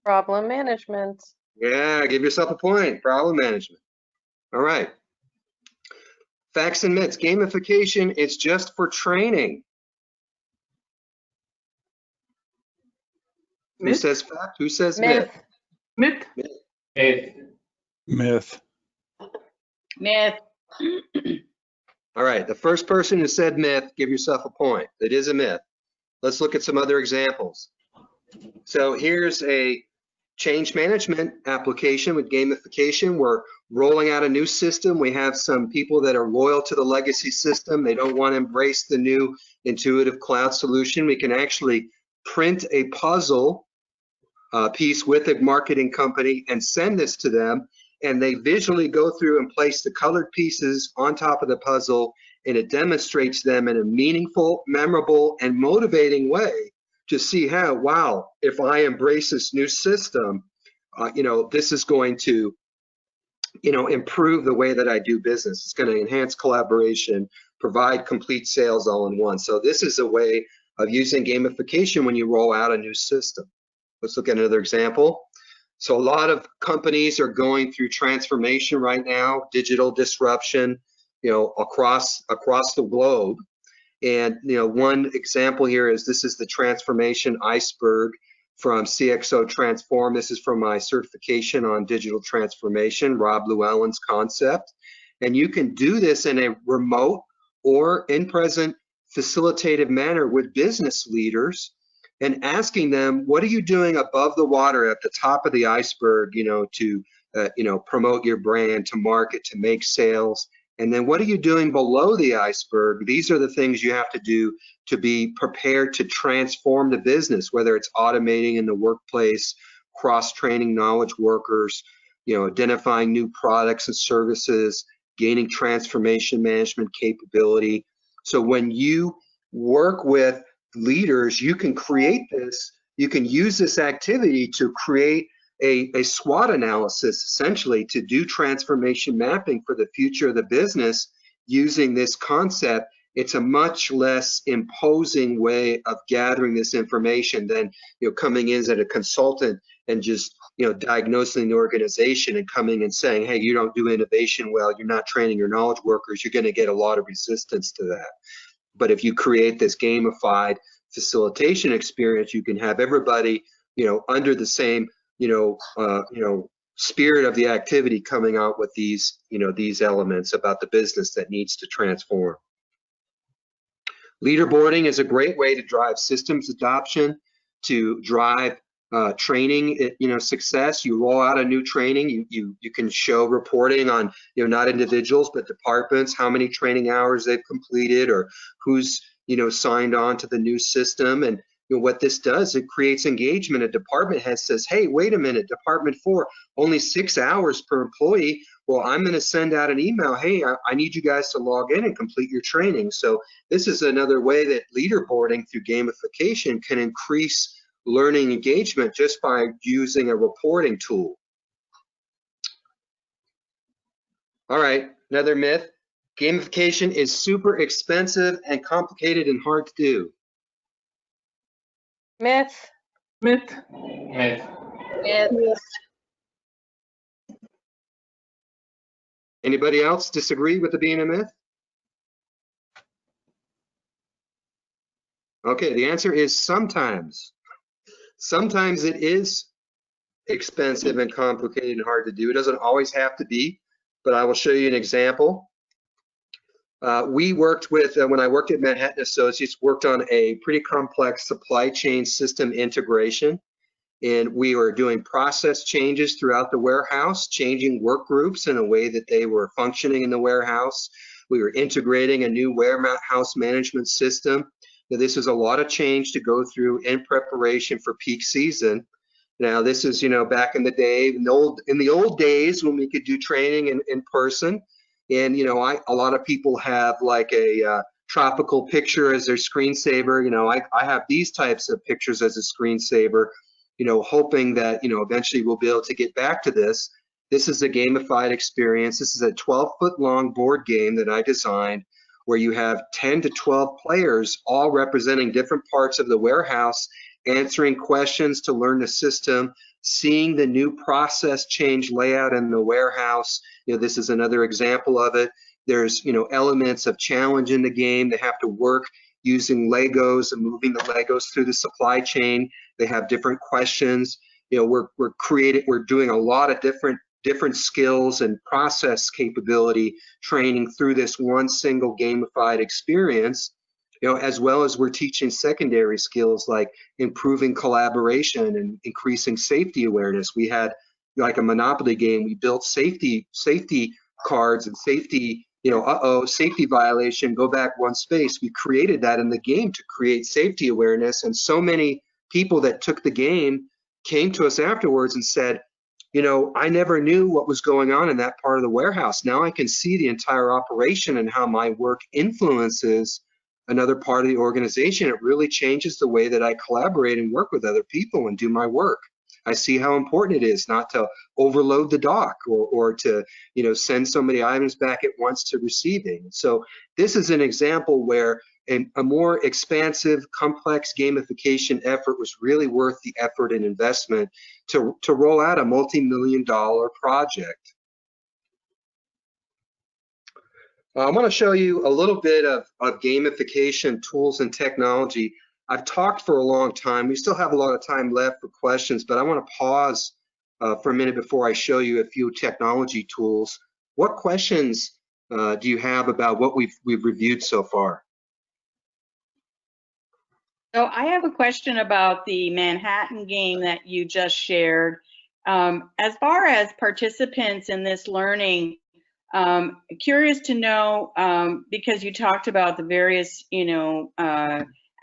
Problem management. Yeah, give yourself a point. Problem management. All right. Facts and myths. Gamification is just for training. Myth? Who says fact? Who says Myth. myth? Myth. Myth. Myth. All right, the first person who said myth, give yourself a point. It is a myth. Let's look at some other examples. So here's a change management application with gamification. We're rolling out a new system. We have some people that are loyal to the legacy system. They don't want to embrace the new intuitive cloud solution. We can actually print a puzzle piece with a marketing company and send this to them, and they visually go through and place the colored pieces on top of the puzzle, and it demonstrates them in a meaningful, memorable, and motivating way to see how, wow, if I embrace this new system, this is going to, improve the way that I do business. It's going to enhance collaboration, provide complete sales all in one. So this is a way of using gamification when you roll out a new system. Let's look at another example. So a lot of companies are going through transformation right now, digital disruption, across the globe. And one example here is this is the transformation iceberg from CXO Transform. This is from my certification on digital transformation, Rob Llewellyn's concept. And you can do this in a remote or in-present facilitative manner with business leaders and asking them, what are you doing above the water at the top of the iceberg, to promote your brand, to market, to make sales, And then what are you doing below the iceberg? These are the things you have to do to be prepared to transform the business, whether it's automating in the workplace, cross-training knowledge workers, identifying new products and services, gaining transformation management capability. So when you work with leaders, you can create this, you can use this activity to create a SWOT analysis, essentially, to do transformation mapping for the future of the business using this concept. It's a much less imposing way of gathering this information than coming in as a consultant and just diagnosing the organization and coming and saying, hey, you don't do innovation well, you're not training your knowledge workers. You're going to get a lot of resistance to that. But if you create this gamified facilitation experience, you can have everybody under the same spirit of the activity coming out with these these elements about the business that needs to transform. Leaderboarding is a great way to drive systems adoption, to drive training success. You roll out a new training, you can show reporting on not individuals but departments, how many training hours they've completed or who's signed on to the new system. And what this does, it creates engagement. A department head says, hey, wait a minute, Department 4, only 6 hours per employee. Well, I'm going to send out an email, hey, I need you guys to log in and complete your training. So this is another way that leaderboarding through gamification can increase learning engagement just by using a reporting tool. All right, another myth. Gamification is super expensive and complicated and hard to do. Myth. Myth. Myth. Myth. Anybody else disagree with it being a myth? Okay, the answer is sometimes. Sometimes it is expensive and complicated and hard to do. It doesn't always have to be, but I will show you an example. We worked with, when I worked at Manhattan Associates, worked on a pretty complex supply chain system integration. And we were doing process changes throughout the warehouse, changing work groups in a way that they were functioning in the warehouse. We were integrating a new warehouse management system. Now, this is a lot of change to go through in preparation for peak season. Now, this is, back in the day, in the old days when we could do training in person. And, a lot of people have like a tropical picture as their screensaver. I have these types of pictures as a screensaver, hoping that, eventually we'll be able to get back to this. This is a gamified experience. This is a 12-foot long board game that I designed where you have 10 to 12 players all representing different parts of the warehouse, answering questions to learn the system, seeing the new process change layout in the warehouse. This is another example of it. There's, elements of challenge in the game. They have to work using Legos and moving the Legos through the supply chain. They have different questions. We're doing a lot of different skills and process capability training through this one single gamified experience. As well as we're teaching secondary skills like improving collaboration and increasing safety awareness. We had like a Monopoly game. We built safety cards and safety, safety violation, go back one space. We created that in the game to create safety awareness. And so many people that took the game came to us afterwards and said, I never knew what was going on in that part of the warehouse. Now I can see the entire operation and how my work influences another part of the organization. It really changes the way that I collaborate and work with other people and do my work. I see how important it is not to overload the dock or to send so many items back at once to receiving. So this is an example where a more expansive, complex gamification effort was really worth the effort and investment to roll out a multi-million-dollar project. I want to show you a little bit of gamification tools and technology. I've talked for a long time. We still have a lot of time left for questions, but I want to pause for a minute before I show you a few technology tools. What questions do you have about what we've reviewed so far? So I have a question about the Manhattan game that you just shared. As far as participants in this learning, Curious to know, because you talked about the various,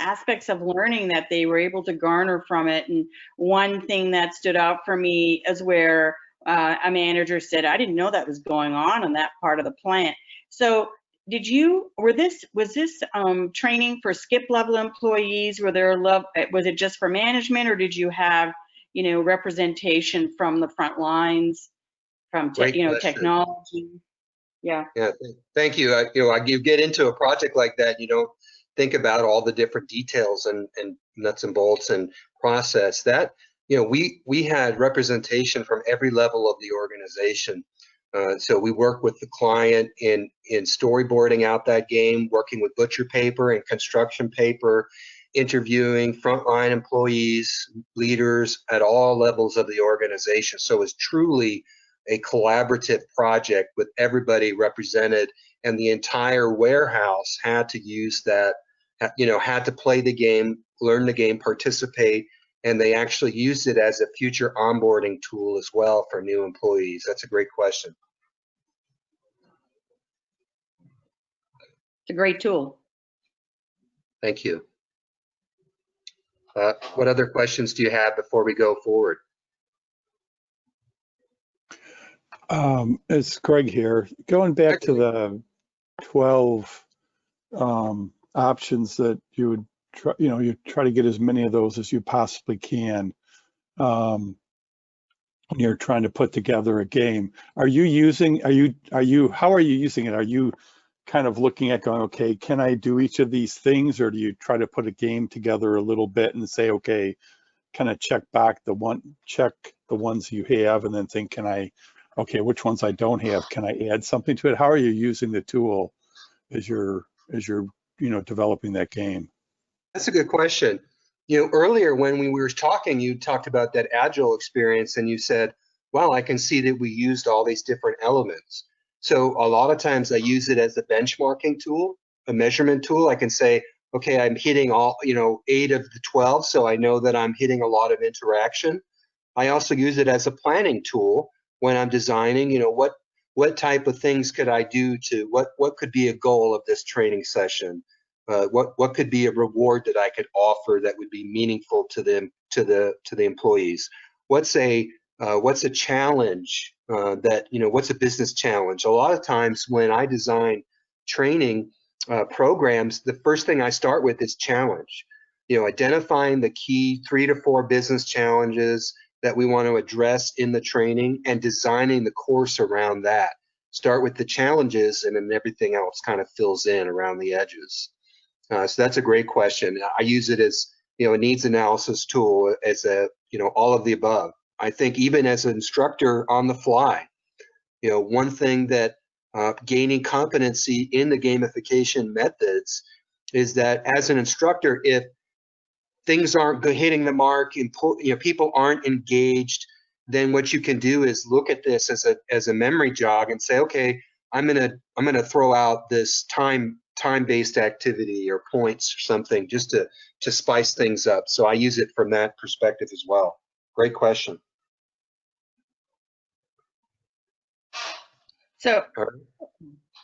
aspects of learning that they were able to garner from it. And one thing that stood out for me is where a manager said, I didn't know that was going on in that part of the plant. So was this training for skip level employees? Was it just for management, or did you have, representation from the front lines, from technology? Yeah. Thank you. You get into a project like that, you don't think about all the different details and nuts and bolts and process that. We had representation from every level of the organization. So we work with the client in storyboarding out that game, working with butcher paper and construction paper, interviewing frontline employees, leaders at all levels of the organization. So it's truly a collaborative project with everybody represented, and the entire warehouse had to use that, had to play the game, learn the game, participate, and they actually used it as a future onboarding tool as well for new employees. That's a great question. It's a great tool. Thank you. What other questions do you have before we go forward? It's Greg here. Going back to the 12 options that you would try, you try to get as many of those as you possibly can when you're trying to put together a game. How are you using it? Are you kind of looking at going, okay, can I do each of these things, or do you try to put a game together a little bit and say, okay, kind of check the ones you have, and then think, okay, which ones I don't have, can I add something to it? How are you using the tool as you're developing that game? That's a good question. Earlier when we were talking, you talked about that agile experience, and you said, wow, I can see that we used all these different elements. So a lot of times I use it as a benchmarking tool, a measurement tool. I can say, okay, I'm hitting all, 8 of the 12, so I know that I'm hitting a lot of interaction. I also use it as a planning tool when I'm designing, what type of things could I do to, what could be a goal of this training session? What could be a reward that I could offer that would be meaningful to them, to the employees? What's a challenge what's a business challenge? A lot of times when I design training programs, the first thing I start with is challenge. Identifying the key 3 to 4 business challenges that we want to address in the training and designing the course around that. Start with the challenges, and then everything else kind of fills in around the edges. So that's a great question. I use it as a needs analysis tool, as all of the above. I think even as an instructor on the fly, one thing that gaining competency in the gamification methods is that as an instructor, if things aren't hitting the mark and people aren't engaged, then what you can do is look at this as a memory jog and say, okay, I'm gonna throw out this time-based activity or points or something just to spice things up. So I use it from that perspective as well. Great question. So,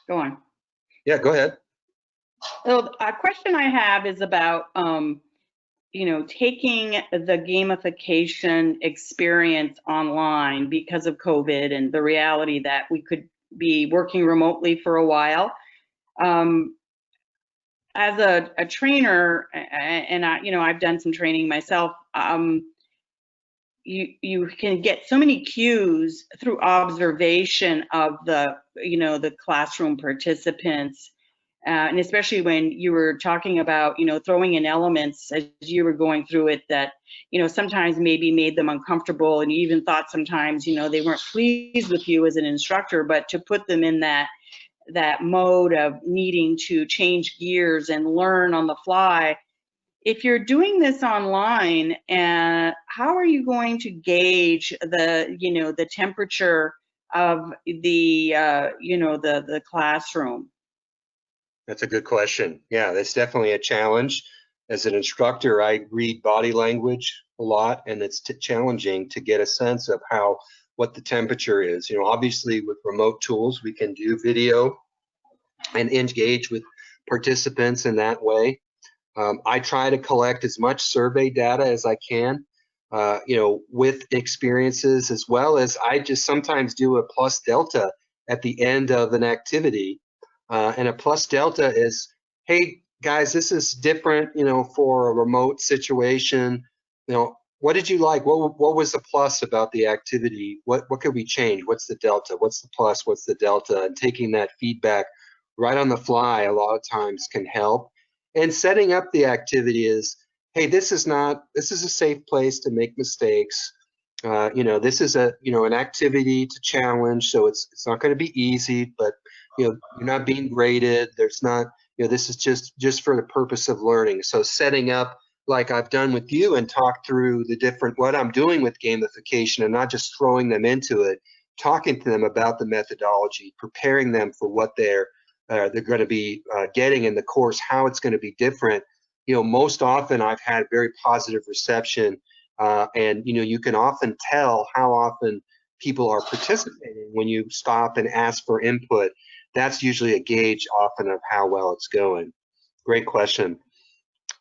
go on. Yeah, go ahead. So a question I have is about, taking the gamification experience online because of COVID and the reality that we could be working remotely for a while. As a trainer, and I've done some training myself, you can get so many cues through observation of the classroom participants, and especially when you were talking about throwing in elements as you were going through it that sometimes maybe made them uncomfortable, and you even thought sometimes they weren't pleased with you as an instructor, but to put them in that mode of needing to change gears and learn on the fly. If you're doing this online, how are you going to gauge the temperature of the classroom? That's a good question. Yeah, that's definitely a challenge. As an instructor, I read body language a lot, and it's challenging to get a sense of what the temperature is. You know, obviously with remote tools, we can do video and engage with participants in that way. I try to collect as much survey data as I can, you know, with experiences, as well as I just sometimes do a plus delta at the end of an activity. And a plus delta is, hey guys, this is different, you know, for a remote situation. You know, what did you like? What was the plus about the activity? What could we change? What's the delta? What's the plus? What's the delta? And taking that feedback right on the fly a lot of times can help. And setting up the activity is, hey, this is a safe place to make mistakes. You know, this is an activity to challenge, so it's not going to be easy, but you know, you're not being graded. There's not, you know, this is just for the purpose of learning. So setting up like I've done with you and talk through what I'm doing with gamification, and not just throwing them into it, talking to them about the methodology, preparing them for what they're going to be getting in the course, how it's going to be different. You know, most often I've had very positive reception, and you know, you can often tell how often people are participating when you stop and ask for input. That's usually a gauge often of how well it's going. Great question.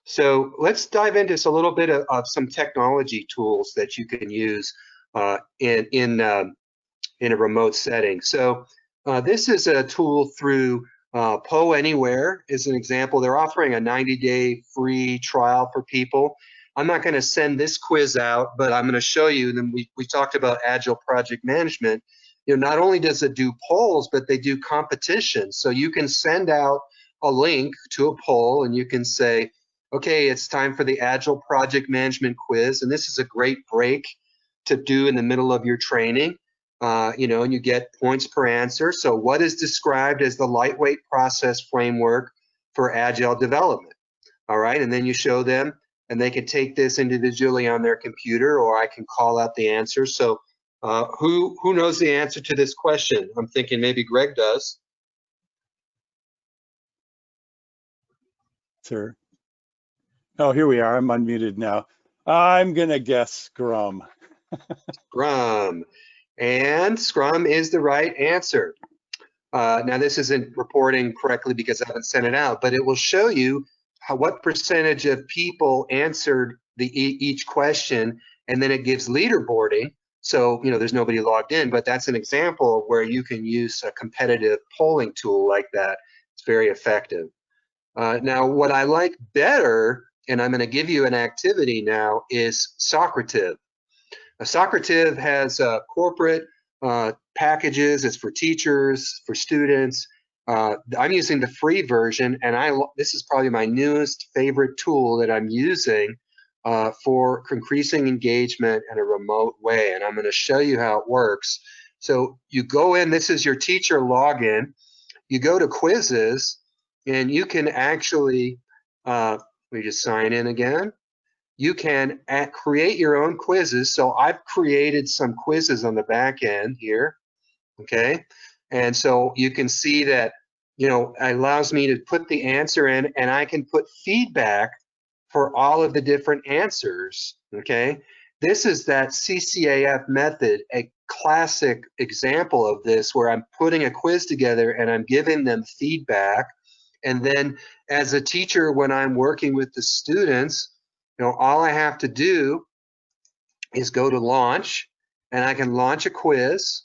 So let's dive into a little bit of some technology tools that you can use in a remote setting. So this is a tool through Poe Anywhere is an example. They're offering a 90-day free trial for people. I'm not going to send this quiz out, but I'm going to show you. And then we talked about Agile project management. You know, not only does it do polls, but they do competitions. So you can send out a link to a poll, and you can say, okay, it's time for the Agile project management quiz. And this is a great break to do in the middle of your training. You know, and you get points per answer. So what is described as the lightweight process framework for Agile development? All right, and then you show them, and they can take this individually on their computer, or I can call out the answer. So who knows the answer to this question? I'm thinking maybe Greg does. Sir. Oh, here we are. I'm unmuted now. I'm going to guess Scrum. Scrum. And Scrum is the right answer. Now, this isn't reporting correctly because I haven't sent it out, but it will show you what percentage of people answered each question, and then it gives leaderboarding. So, you know, there's nobody logged in, but that's an example of where you can use a competitive polling tool like that. It's very effective. Now, what I like better, and I'm going to give you an activity now, is Socrative. Socrative has corporate packages. It's for teachers, for students. I'm using the free version, and this is probably my newest favorite tool that I'm using for increasing engagement in a remote way. And I'm going to show you how it works. So you go in, this is your teacher login. You go to quizzes, and you can actually, let me just sign in again. You can create your own quizzes. So I've created some quizzes on the back end here, okay? And so you can see that, you know, it allows me to put the answer in, and I can put feedback for all of the different answers, okay? This is that CCAF method, a classic example of this, where I'm putting a quiz together and I'm giving them feedback. And then as a teacher, when I'm working with the students, you know, all I have to do is go to launch, and I can launch a quiz,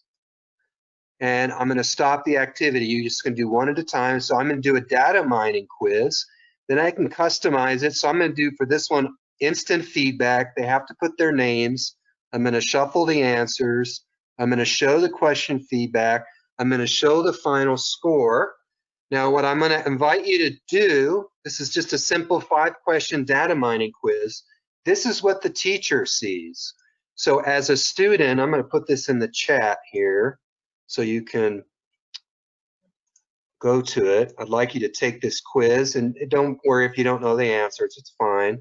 and I'm going to stop the activity. You're just going to do one at a time. So I'm going to do a data mining quiz. Then I can customize it. So I'm going to do for this one instant feedback. They have to put their names. I'm going to shuffle the answers. I'm going to show the question feedback. I'm going to show the final score. Now, what I'm going to invite you to do, this is just a simple 5-question data mining quiz. This is what the teacher sees. So as a student, I'm going to put this in the chat here so you can go to it. I'd like you to take this quiz, and don't worry if you don't know the answers, it's fine.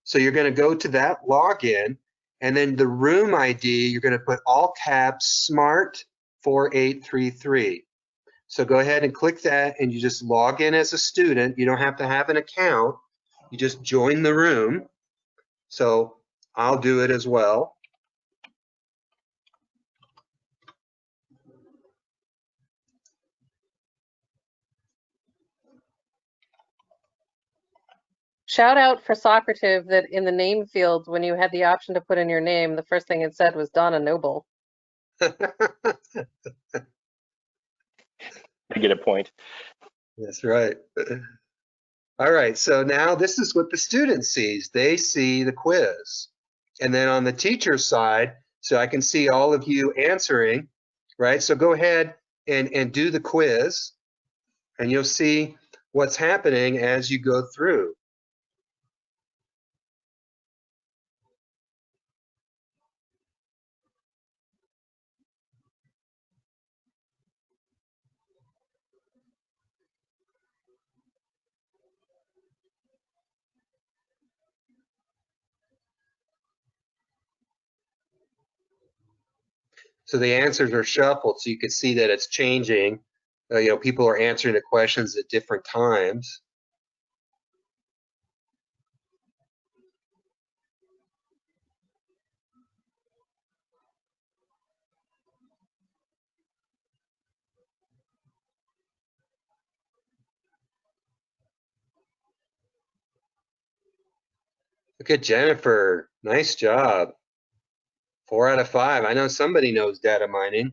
So you're going to go to that login, and then the room ID, you're going to put all caps SMART 4833. So go ahead and click that, and you just log in as a student. You don't have to have an account. You just join the room. So I'll do it as well. Shout out for Socrative that in the name field, when you had the option to put in your name, the first thing it said was Donna Noble. I get a point. That's right. All right, so now this is what the student sees. They see the quiz. And then on the teacher side, so I can see all of you answering, right? So go ahead and do the quiz, and you'll see what's happening as you go through. So the answers are shuffled, so you can see that it's changing. You know, people are answering the questions at different times. Look at Jennifer. Nice job. 4 out of 5. I know somebody knows data mining.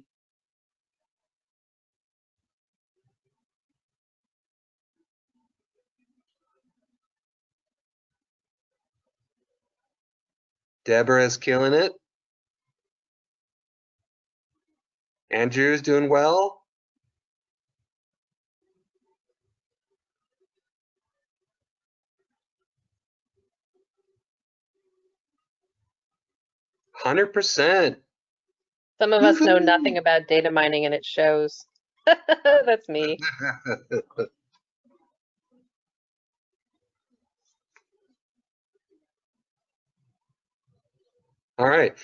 Deborah's killing it. Andrew's doing well. %. Some of us know nothing about data mining and it shows. That's me. All right.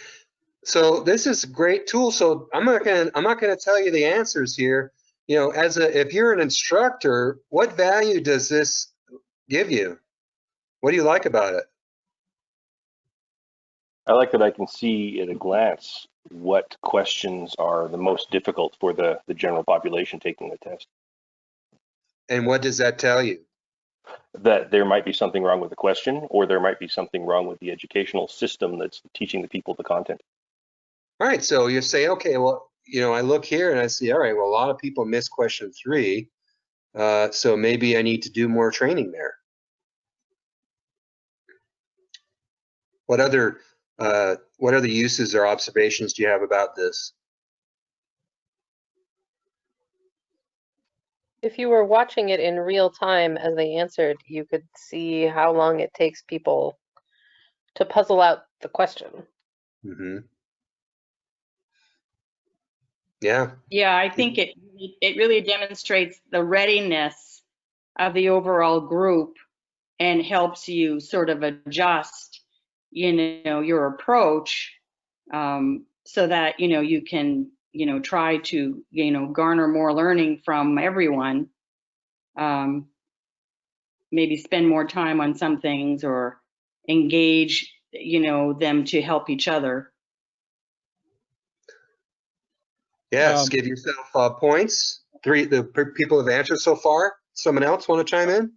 So this is a great tool. So I'm not gonna tell you the answers here. You know, if you're an instructor, what value does this give you? What do you like about it? I like that I can see at a glance what questions are the most difficult for the general population taking the test. And what does that tell you? That there might be something wrong with the question, or there might be something wrong with the educational system that's teaching the people the content. All right, so you say, okay, well, you know, I look here and I see, all right, well, a lot of people missed question 3, so maybe I need to do more training there. What other uses or observations do you have about this? If you were watching it in real time as they answered, you could see how long it takes people to puzzle out the question. Mm-hmm. Yeah. Yeah, I think it really demonstrates the readiness of the overall group and helps you sort of adjust, you know, your approach so that, you know, you can, you know, try to, you know, garner more learning from everyone. Maybe spend more time on some things or engage, you know, them to help each other. Yes, give yourself points. 3, the people have answered so far. Someone else want to chime in?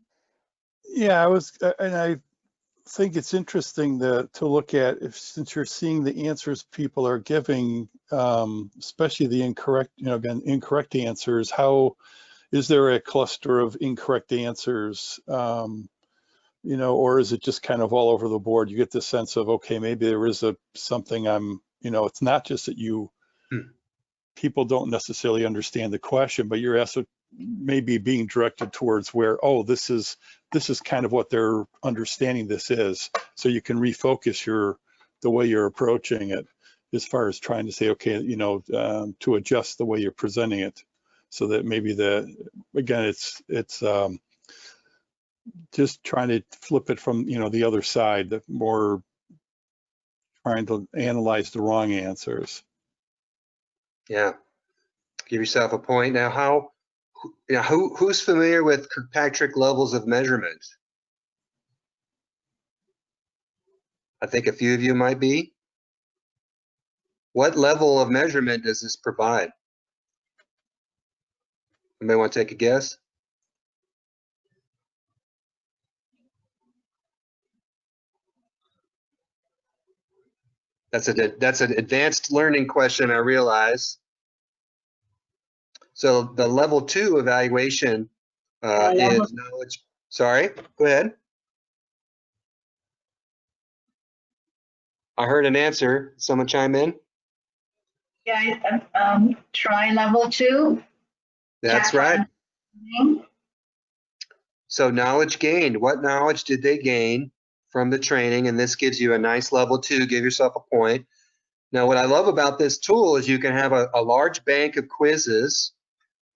Yeah, and I think it's interesting to look at, since you're seeing the answers people are giving, especially the incorrect, you know, again, incorrect answers. How is there a cluster of incorrect answers? You know, or is it just kind of all over the board? You get the sense of, okay, maybe there is something you know, it's not just that people don't necessarily understand the question, but you're also maybe being directed towards where, oh, this is kind of what their understanding this is. So you can refocus the way you're approaching it as far as trying to say, okay, you know, to adjust the way you're presenting it, so that maybe again, it's just trying to flip it from, you know, the other side, that more trying to analyze the wrong answers. Yeah, give yourself a point. Now, who's familiar with Kirkpatrick levels of measurement? I think a few of you might be. What level of measurement does this provide? Anybody want to take a guess? That's an advanced learning question, I realize. So the level 2 evaluation is knowledge. Sorry, go ahead. I heard an answer. Someone chime in. Yeah, try level 2. That's right. So knowledge gained. What knowledge did they gain from the training? And this gives you a nice level 2. Give yourself a point. Now, what I love about this tool is you can have a large bank of quizzes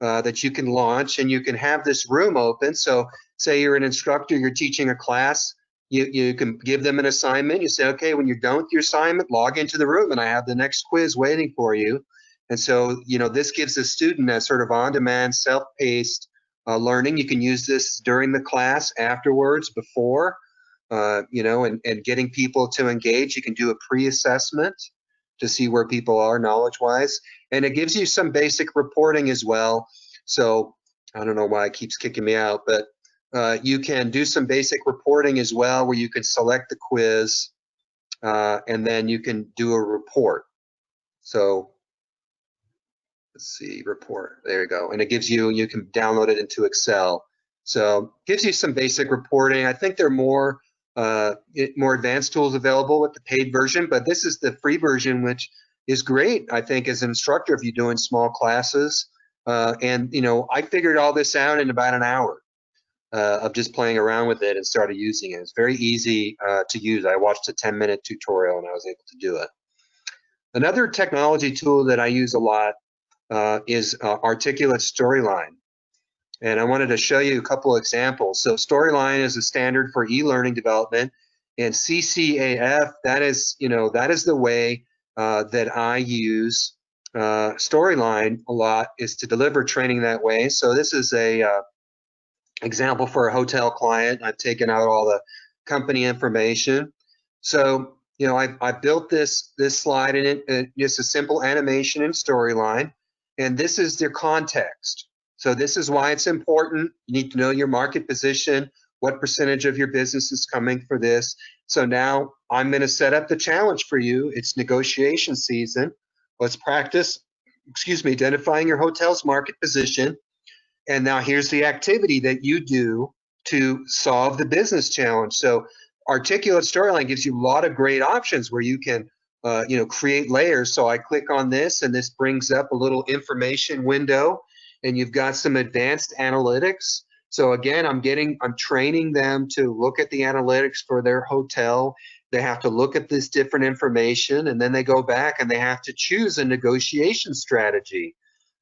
that you can launch, and you can have this room open. So say you're an instructor, you're teaching a class, you can give them an assignment. You say, okay, when you're done with your assignment, log into the room and I have the next quiz waiting for you. And so, this gives the student a sort of on-demand, self-paced learning. You can use this during the class, afterwards, before, and getting people to engage. You can do a pre-assessment to see where people are knowledge-wise. And it gives you some basic reporting as well. So I don't know why it keeps kicking me out, but you can do some basic reporting as well, where you can select the quiz and then you can do a report. So let's see, report, there you go. And it gives you can download it into Excel. So it gives you some basic reporting. I think there are more advanced tools available with the paid version, but this is the free version, which is great, I think, as an instructor if you're doing small classes. And I figured all this out in about an hour of just playing around with it and started using it. It's very easy to use. I watched a 10-minute tutorial and I was able to do it. Another technology tool that I use a lot is Articulate Storyline. And I wanted to show you a couple examples. So Storyline is a standard for e-learning development, and CCAF, that is the way that I use Storyline a lot, is to deliver training that way. So this is a example for a hotel client. I've taken out all the company information. So I built this slide in it, just a simple animation in Storyline, and this is their context. So this is why it's important. You need to know your market position, what percentage of your business is coming for this. So now I'm going to set up the challenge for you. It's negotiation season. Let's practice, identifying your hotel's market position. And now here's the activity that you do to solve the business challenge. So Articulate Storyline gives you a lot of great options where you can create layers. So I click on this and this brings up a little information window, and you've got some advanced analytics. So again, I'm training them to look at the analytics for their hotel. They have to look at this different information, and then they go back and they have to choose a negotiation strategy.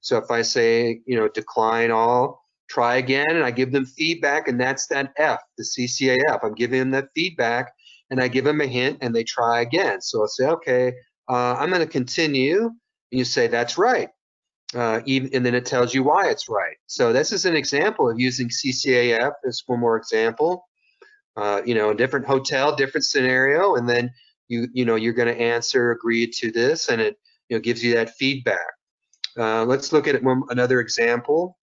So if I say, decline all, try again, and I give them feedback, and that's that F, the CCAF. I'm giving them that feedback, and I give them a hint, and they try again. So I'll say, okay, I'm going to continue, and you say, that's right. And then it tells you why it's right. So this is an example of using CCAF. This one more example. A different hotel, different scenario, and then you're going to answer, agree to this, and it gives you that feedback. Let's look at another example.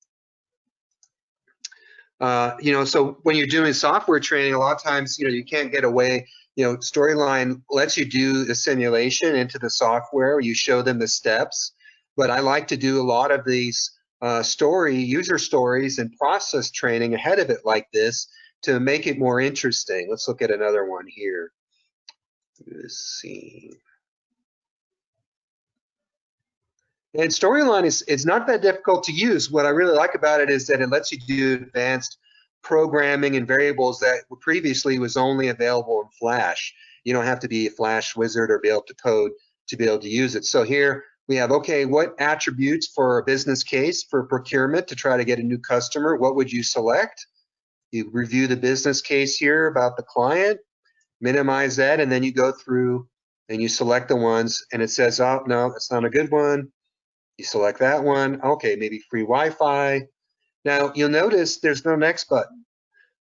So when you're doing software training, a lot of times you can't get away. Storyline lets you do the simulation into the software. You show them the steps. But I like to do a lot of these user stories and process training ahead of it like this to make it more interesting. Let's look at another one here. Let's see. And Storyline it's not that difficult to use. What I really like about it is that it lets you do advanced programming and variables that previously was only available in Flash. You don't have to be a Flash wizard or be able to code to be able to use it. So here we have, okay, what attributes for a business case for procurement to try to get a new customer? What would you select? You review the business case here about the client, minimize that, and then you go through and you select the ones, and it says, oh, no, that's not a good one. You select that one. Okay, maybe free Wi-Fi. Now, you'll notice there's no next button.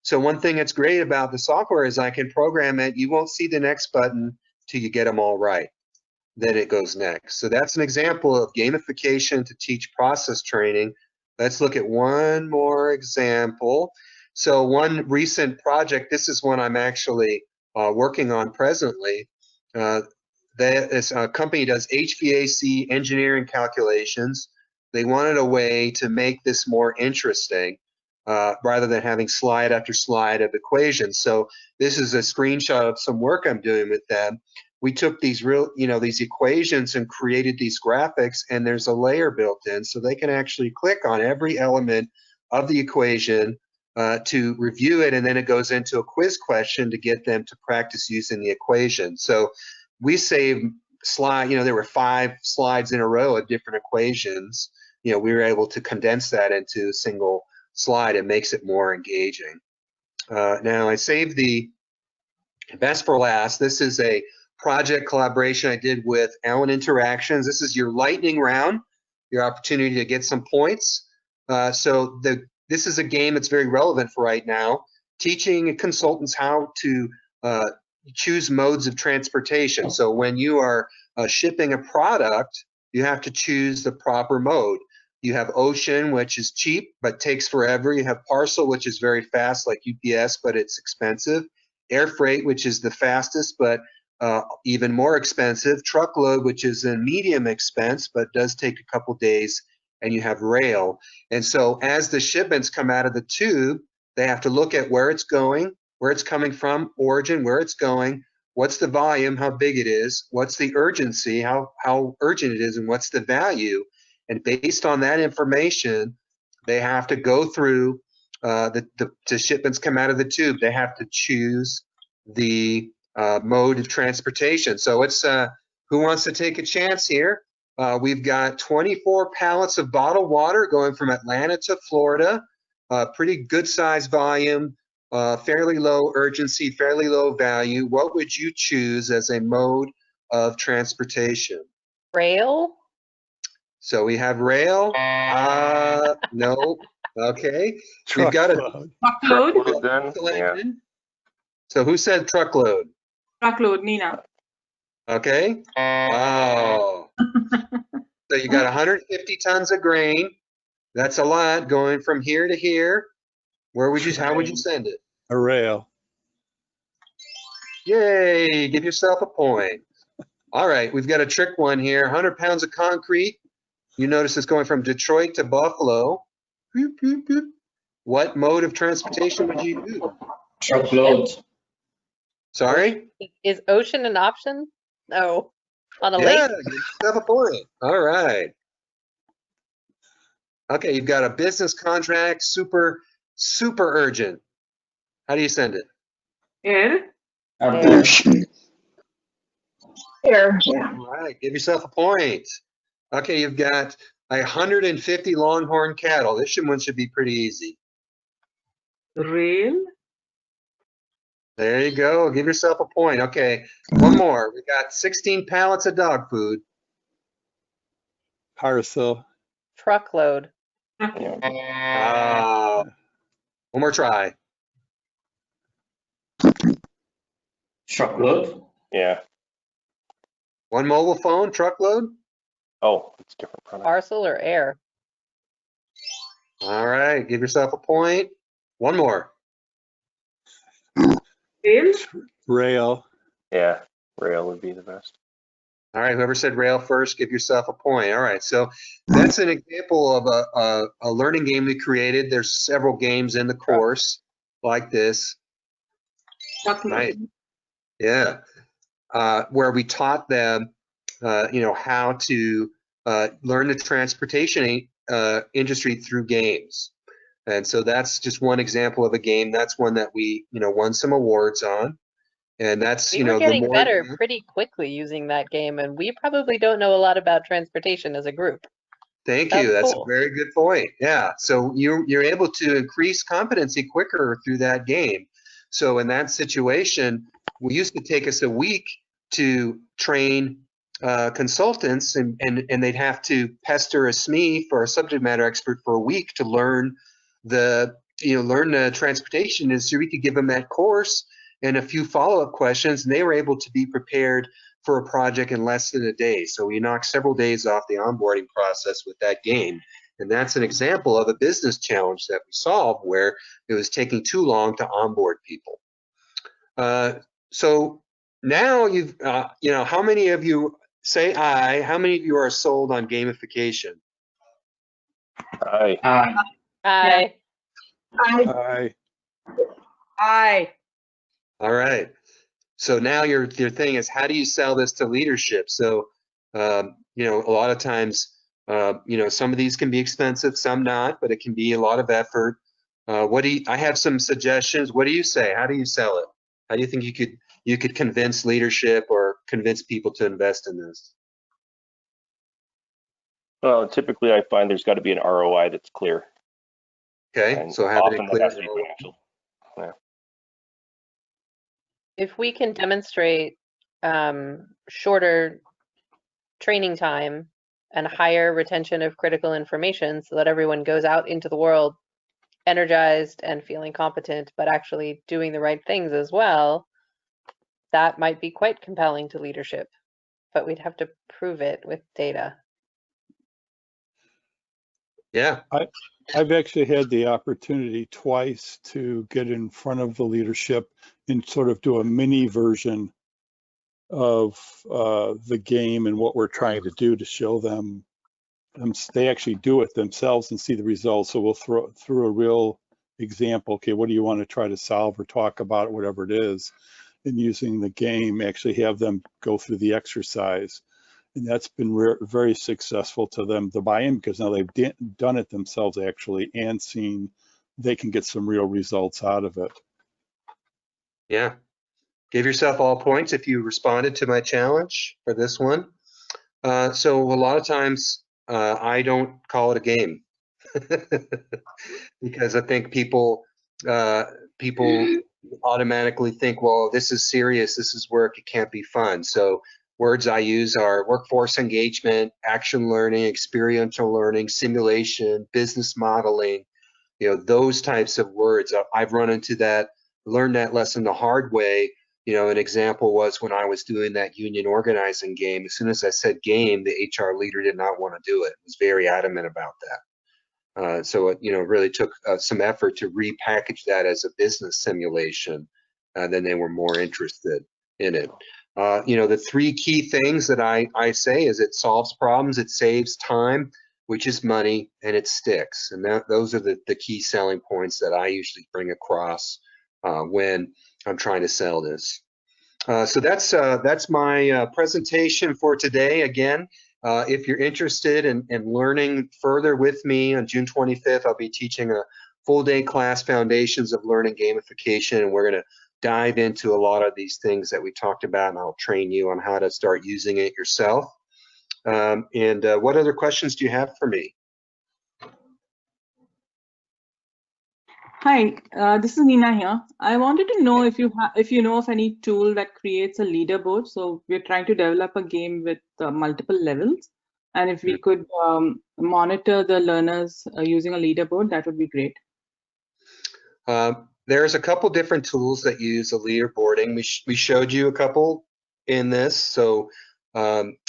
So one thing that's great about the software is I can program it. You won't see the next button till you get them all right. Then it goes next. So that's an example of gamification to teach process training. Let's look at one more example. So one recent project, this is one I'm actually working on presently. This company does HVAC engineering calculations. They wanted a way to make this more interesting rather than having slide after slide of equations. So this is a screenshot of some work I'm doing with them. We took these these equations and created these graphics, and there's a layer built in, so they can actually click on every element of the equation to review it, and then it goes into a quiz question to get them to practice using the equation. So we saved there were 5 slides in a row of different equations. We were able to condense that into a single slide. It makes it more engaging. Now I saved the best for last. This is a project collaboration I did with Allen Interactions. This is your lightning round, your opportunity to get some points. This is a game that's very relevant for right now, teaching consultants how to choose modes of transportation. So when you are shipping a product, you have to choose the proper mode. You have ocean, which is cheap but takes forever. You have parcel, which is very fast, like UPS, but it's expensive. Air freight, which is the fastest, but even more expensive. Truckload, which is a medium expense, but does take a couple days. And you have rail. And so as the shipments come out of the tube, they have to look at where it's going, where it's coming from, origin, where it's going, what's the volume, how big it is, what's the urgency, how urgent it is, and what's the value. And based on that information, they have to go through the shipments come out of the tube. They have to choose the mode of transportation. So it's who wants to take a chance here? We've got 24 pallets of bottled water going from Atlanta to Florida. Pretty good size volume, fairly low urgency, fairly low value. What would you choose as a mode of transportation? Rail? So we have rail. No. Okay. We've got a truckload. Yeah. So who said truckload? Truckload, Nina. Okay. Oh. So you got 150 tons of grain. That's a lot going from here to here. How would you send it? A rail. Yay, give yourself a point. All right, we've got a trick one here. 100 pounds of concrete. You notice it's going from Detroit to Buffalo. Boop, boop, boop. What mode of transportation would you use? Truckload. Sorry? Is ocean an option? No. On a Yeah, lake? give yourself a point. All right. Okay, you've got a business contract, super urgent. How do you send it? Air. Air, yeah. All right, give yourself a point. Okay, you've got 150 longhorn cattle. This one should be pretty easy. Rail. There you go. Give yourself a point. Okay, one more. We got 16 pallets of dog food. Parcel. Truckload. One more try. Truckload. Yeah. One mobile phone, truckload. Oh, it's different product. Parcel or air? All right, give yourself a point. One more. Rail. Rail. Yeah, rail would be the best. All right, whoever said rail first, give yourself a point. All right, so that's an example of a learning game we created. There's several games in the course like this. Right. Yeah, where we taught them, how to learn the transportation industry through games. And so that's just one example of a game. That's one that we, won some awards on. And that's, We were getting better pretty quickly using that game, and we probably don't know a lot about transportation as a group. Thank you. That's cool. a very good point. Yeah. So you're able to increase competency quicker through that game. So in that situation, we used to take us a week to train consultants, and they'd have to pester a SME for a subject matter expert for a week to learn the learn transportation is so we could give them that course and a few follow-up questions, and they were able to be prepared for a project in less than a day. So we knocked several days off the onboarding process with that game. And that's an example of a business challenge that we solved where it was taking too long to onboard people. So now you've, how many of you say aye? How many of you are sold on gamification? Aye. Aye. Aye. Aye. All right. So now your thing is, how do you sell this to leadership? So, a lot of times, some of these can be expensive, some not, but it can be a lot of effort. I have some suggestions. What do you say? How do you sell it? How do you think you could convince leadership or convince people to invest in this? Well, typically I find there's got to be an ROI that's clear. Okay, And so having often it clear. that has to be financial. Yeah. If we can demonstrate shorter training time and higher retention of critical information so that everyone goes out into the world energized and feeling competent, but actually doing the right things as well, that might be quite compelling to leadership. But we'd have to prove it with data. Yeah. I've actually had the opportunity twice to get in front of the leadership and sort of do a mini version of the game and what we're trying to do to show them. They actually do it themselves and see the results. So we'll throw through a real example. Okay, what do you want to try to solve or talk about, whatever it is, and using the game, actually have them go through the exercise. And that's been very successful to them to buy in, because now they've done it themselves actually and seen they can get some real results out of it. Yeah. Give yourself all points if you responded to my challenge for this one. So a lot of times I don't call it a game because I think people automatically think, well, this is serious, this is work, it can't be fun. So words I use are workforce engagement, action learning, experiential learning, simulation, business modeling, those types of words. I've run into that, learned that lesson the hard way. An example was when I was doing that union organizing game. As soon as I said game, the HR leader did not want to do it. Was very adamant about that. So it, really took some effort to repackage that as a business simulation. Then they were more interested in it. The three key things that I say is it solves problems, it saves time, which is money, and it sticks. And those are the key selling points that I usually bring across when I'm trying to sell this. So that's my presentation for today. Again, if you're interested in learning further with me on June 25th, I'll be teaching a full-day class, Foundations of Learning Gamification, and we're going to dive into a lot of these things that we talked about, and I'll train you on how to start using it yourself. What other questions do you have for me? Hi, this is Nina here. I wanted to know if you know of any tool that creates a leaderboard. So we're trying to develop a game with multiple levels, and if we could monitor the learners using a leaderboard, that would be great. There's a couple different tools that use a leaderboarding. We showed you a couple in this. So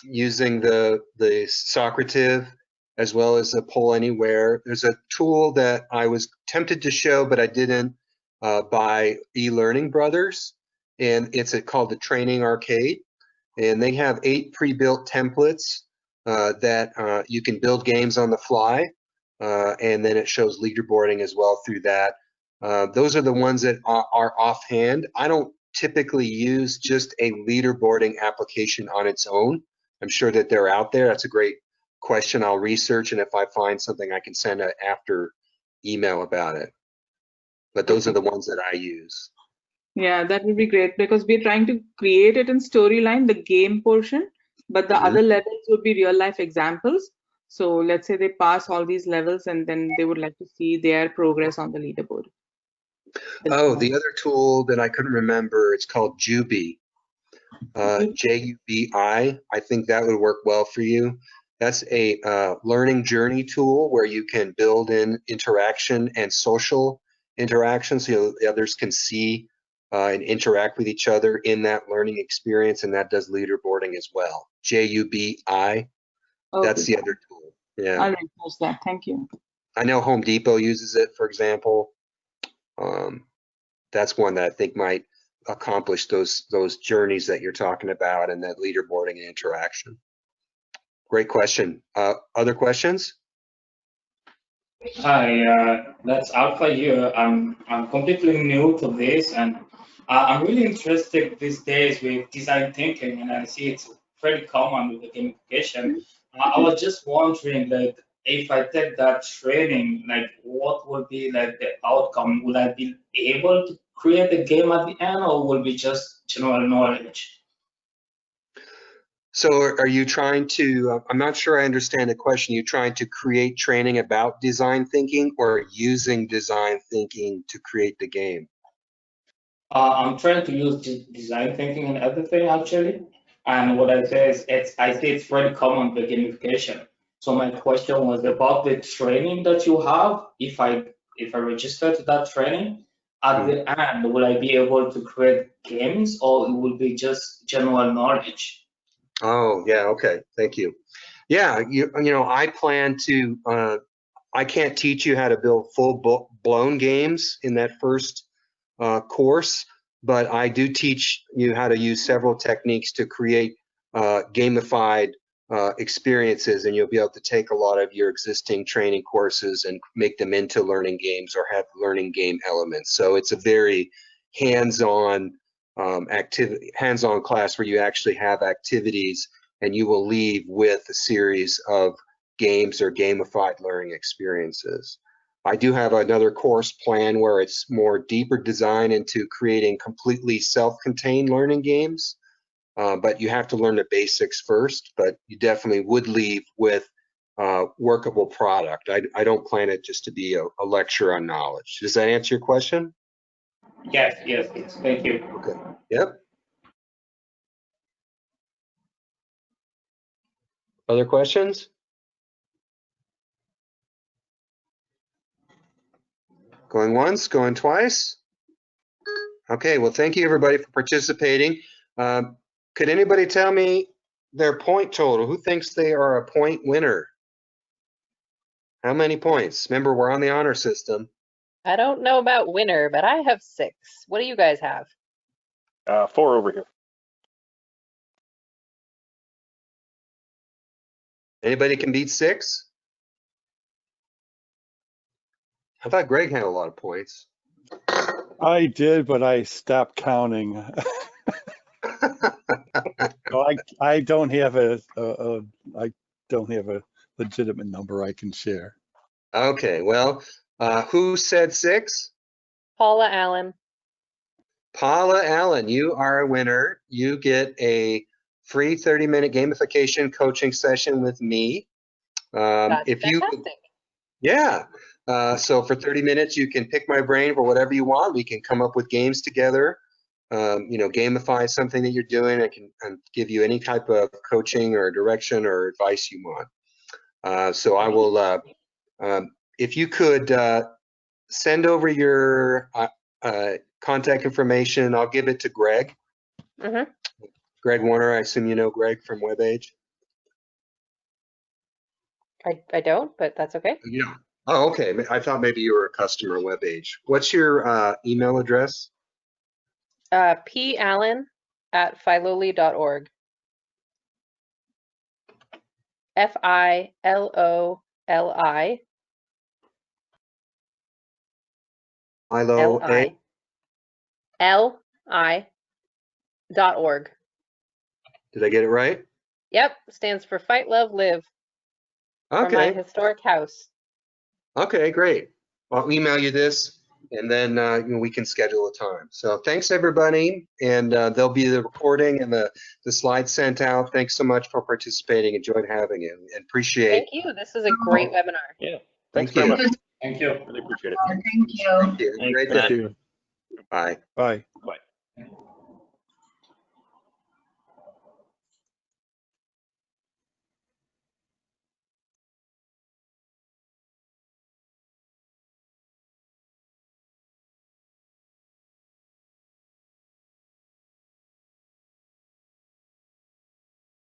using the Socrative, as well as a Poll Anywhere. There's a tool that I was tempted to show, but I didn't, by eLearning Brothers, and it's called the Training Arcade. And they have 8 pre-built templates that you can build games on the fly, and then it shows leaderboarding as well through that. Those are the ones that are offhand. I don't typically use just a leaderboarding application on its own. I'm sure that they're out there. That's a great question. I'll research, and if I find something, I can send an after email about it. But those are the ones that I use. Yeah, that would be great, because we're trying to create it in Storyline, the game portion, but the other levels would be real life examples. So let's say they pass all these levels, and then they would like to see their progress on the leaderboard. Oh, the other tool that I couldn't remember, it's called Jubi. Jubi. I think that would work well for you. That's a learning journey tool where you can build in interaction and social interaction, so the others can see and interact with each other in that learning experience, and that does leaderboarding as well. JUBI, that's the other tool. Yeah. I'll reinforce that. Thank you. I know Home Depot uses it, for example. That's one that I think might accomplish those journeys that you're talking about and that leaderboarding and interaction. Great question. Other questions? Hi, that's Alpha here. I'm completely new to this, and I'm really interested these days with design thinking, and I see it's very common with the gamification. I was just wondering, like, if I take that training, like, what would be like the outcome? Would I be able to create a game at the end, or will it be just general knowledge? So are you trying to, I'm not sure I understand the question. You're trying to create training about design thinking or using design thinking to create the game? I'm trying to use design thinking and everything actually. And what I say is I say it's very common with gamification. So my question was about the training that you have. If I register to that training, at the end, will I be able to create games, or it will be just general knowledge? Oh, yeah, okay, thank you. Yeah, you know, I plan to, I can't teach you how to build full-blown games in that first course, but I do teach you how to use several techniques to create gamified experiences, and you'll be able to take a lot of your existing training courses and make them into learning games or have learning game elements. So it's a very hands-on hands-on class where you actually have activities and you will leave with a series of games or gamified learning experiences. I do have another course plan where it's more deeper design into creating completely self-contained learning games, but you have to learn the basics first, but you definitely would leave with workable product. I don't plan it just to be a lecture on knowledge. Does that answer your question? Yes, thank you. Okay, yep. Other questions? Going once, going twice? Okay, well, thank you everybody for participating. Could anybody tell me their point total? Who thinks they are a point winner? How many points? Remember, we're on the honor system. I don't know about winner, but I have 6. What do you guys have? 4 over here. Anybody can beat 6? I thought Greg had a lot of points. I did, but I stopped counting. So I don't have a legitimate number I can share. Okay, well, who said 6? Paula Allen. Paula Allen, you are a winner. You get a free 30-minute gamification coaching session with me. That's fantastic. Yeah. So for 30 minutes, you can pick my brain for whatever you want. We can come up with games together. You know, gamify something that you're doing. I can give you any type of coaching or direction or advice you want. So I will, if you could send over your contact information, I'll give it to Greg. Mm-hmm. Greg Warner, I assume you know Greg from WebAge. I don't, but that's okay. Yeah. Oh, okay. I thought maybe you were a customer of WebAge. What's your email address? paloli@filoli.org. FILOLI. LI.org. Did I get it right? Yep, stands for Fight, Love, Live. Okay. For my historic house. Okay, great. I'll email you this, and then you know, we can schedule a time. So thanks everybody, and there'll be the recording and the slides sent out. Thanks so much for participating. Enjoyed having you, and appreciate. Thank you. This is a great webinar. Yeah. Thank Very you. much. Thank you. Really appreciate it. Thank you. Thank you. Great day. Thank you. Bye. Bye.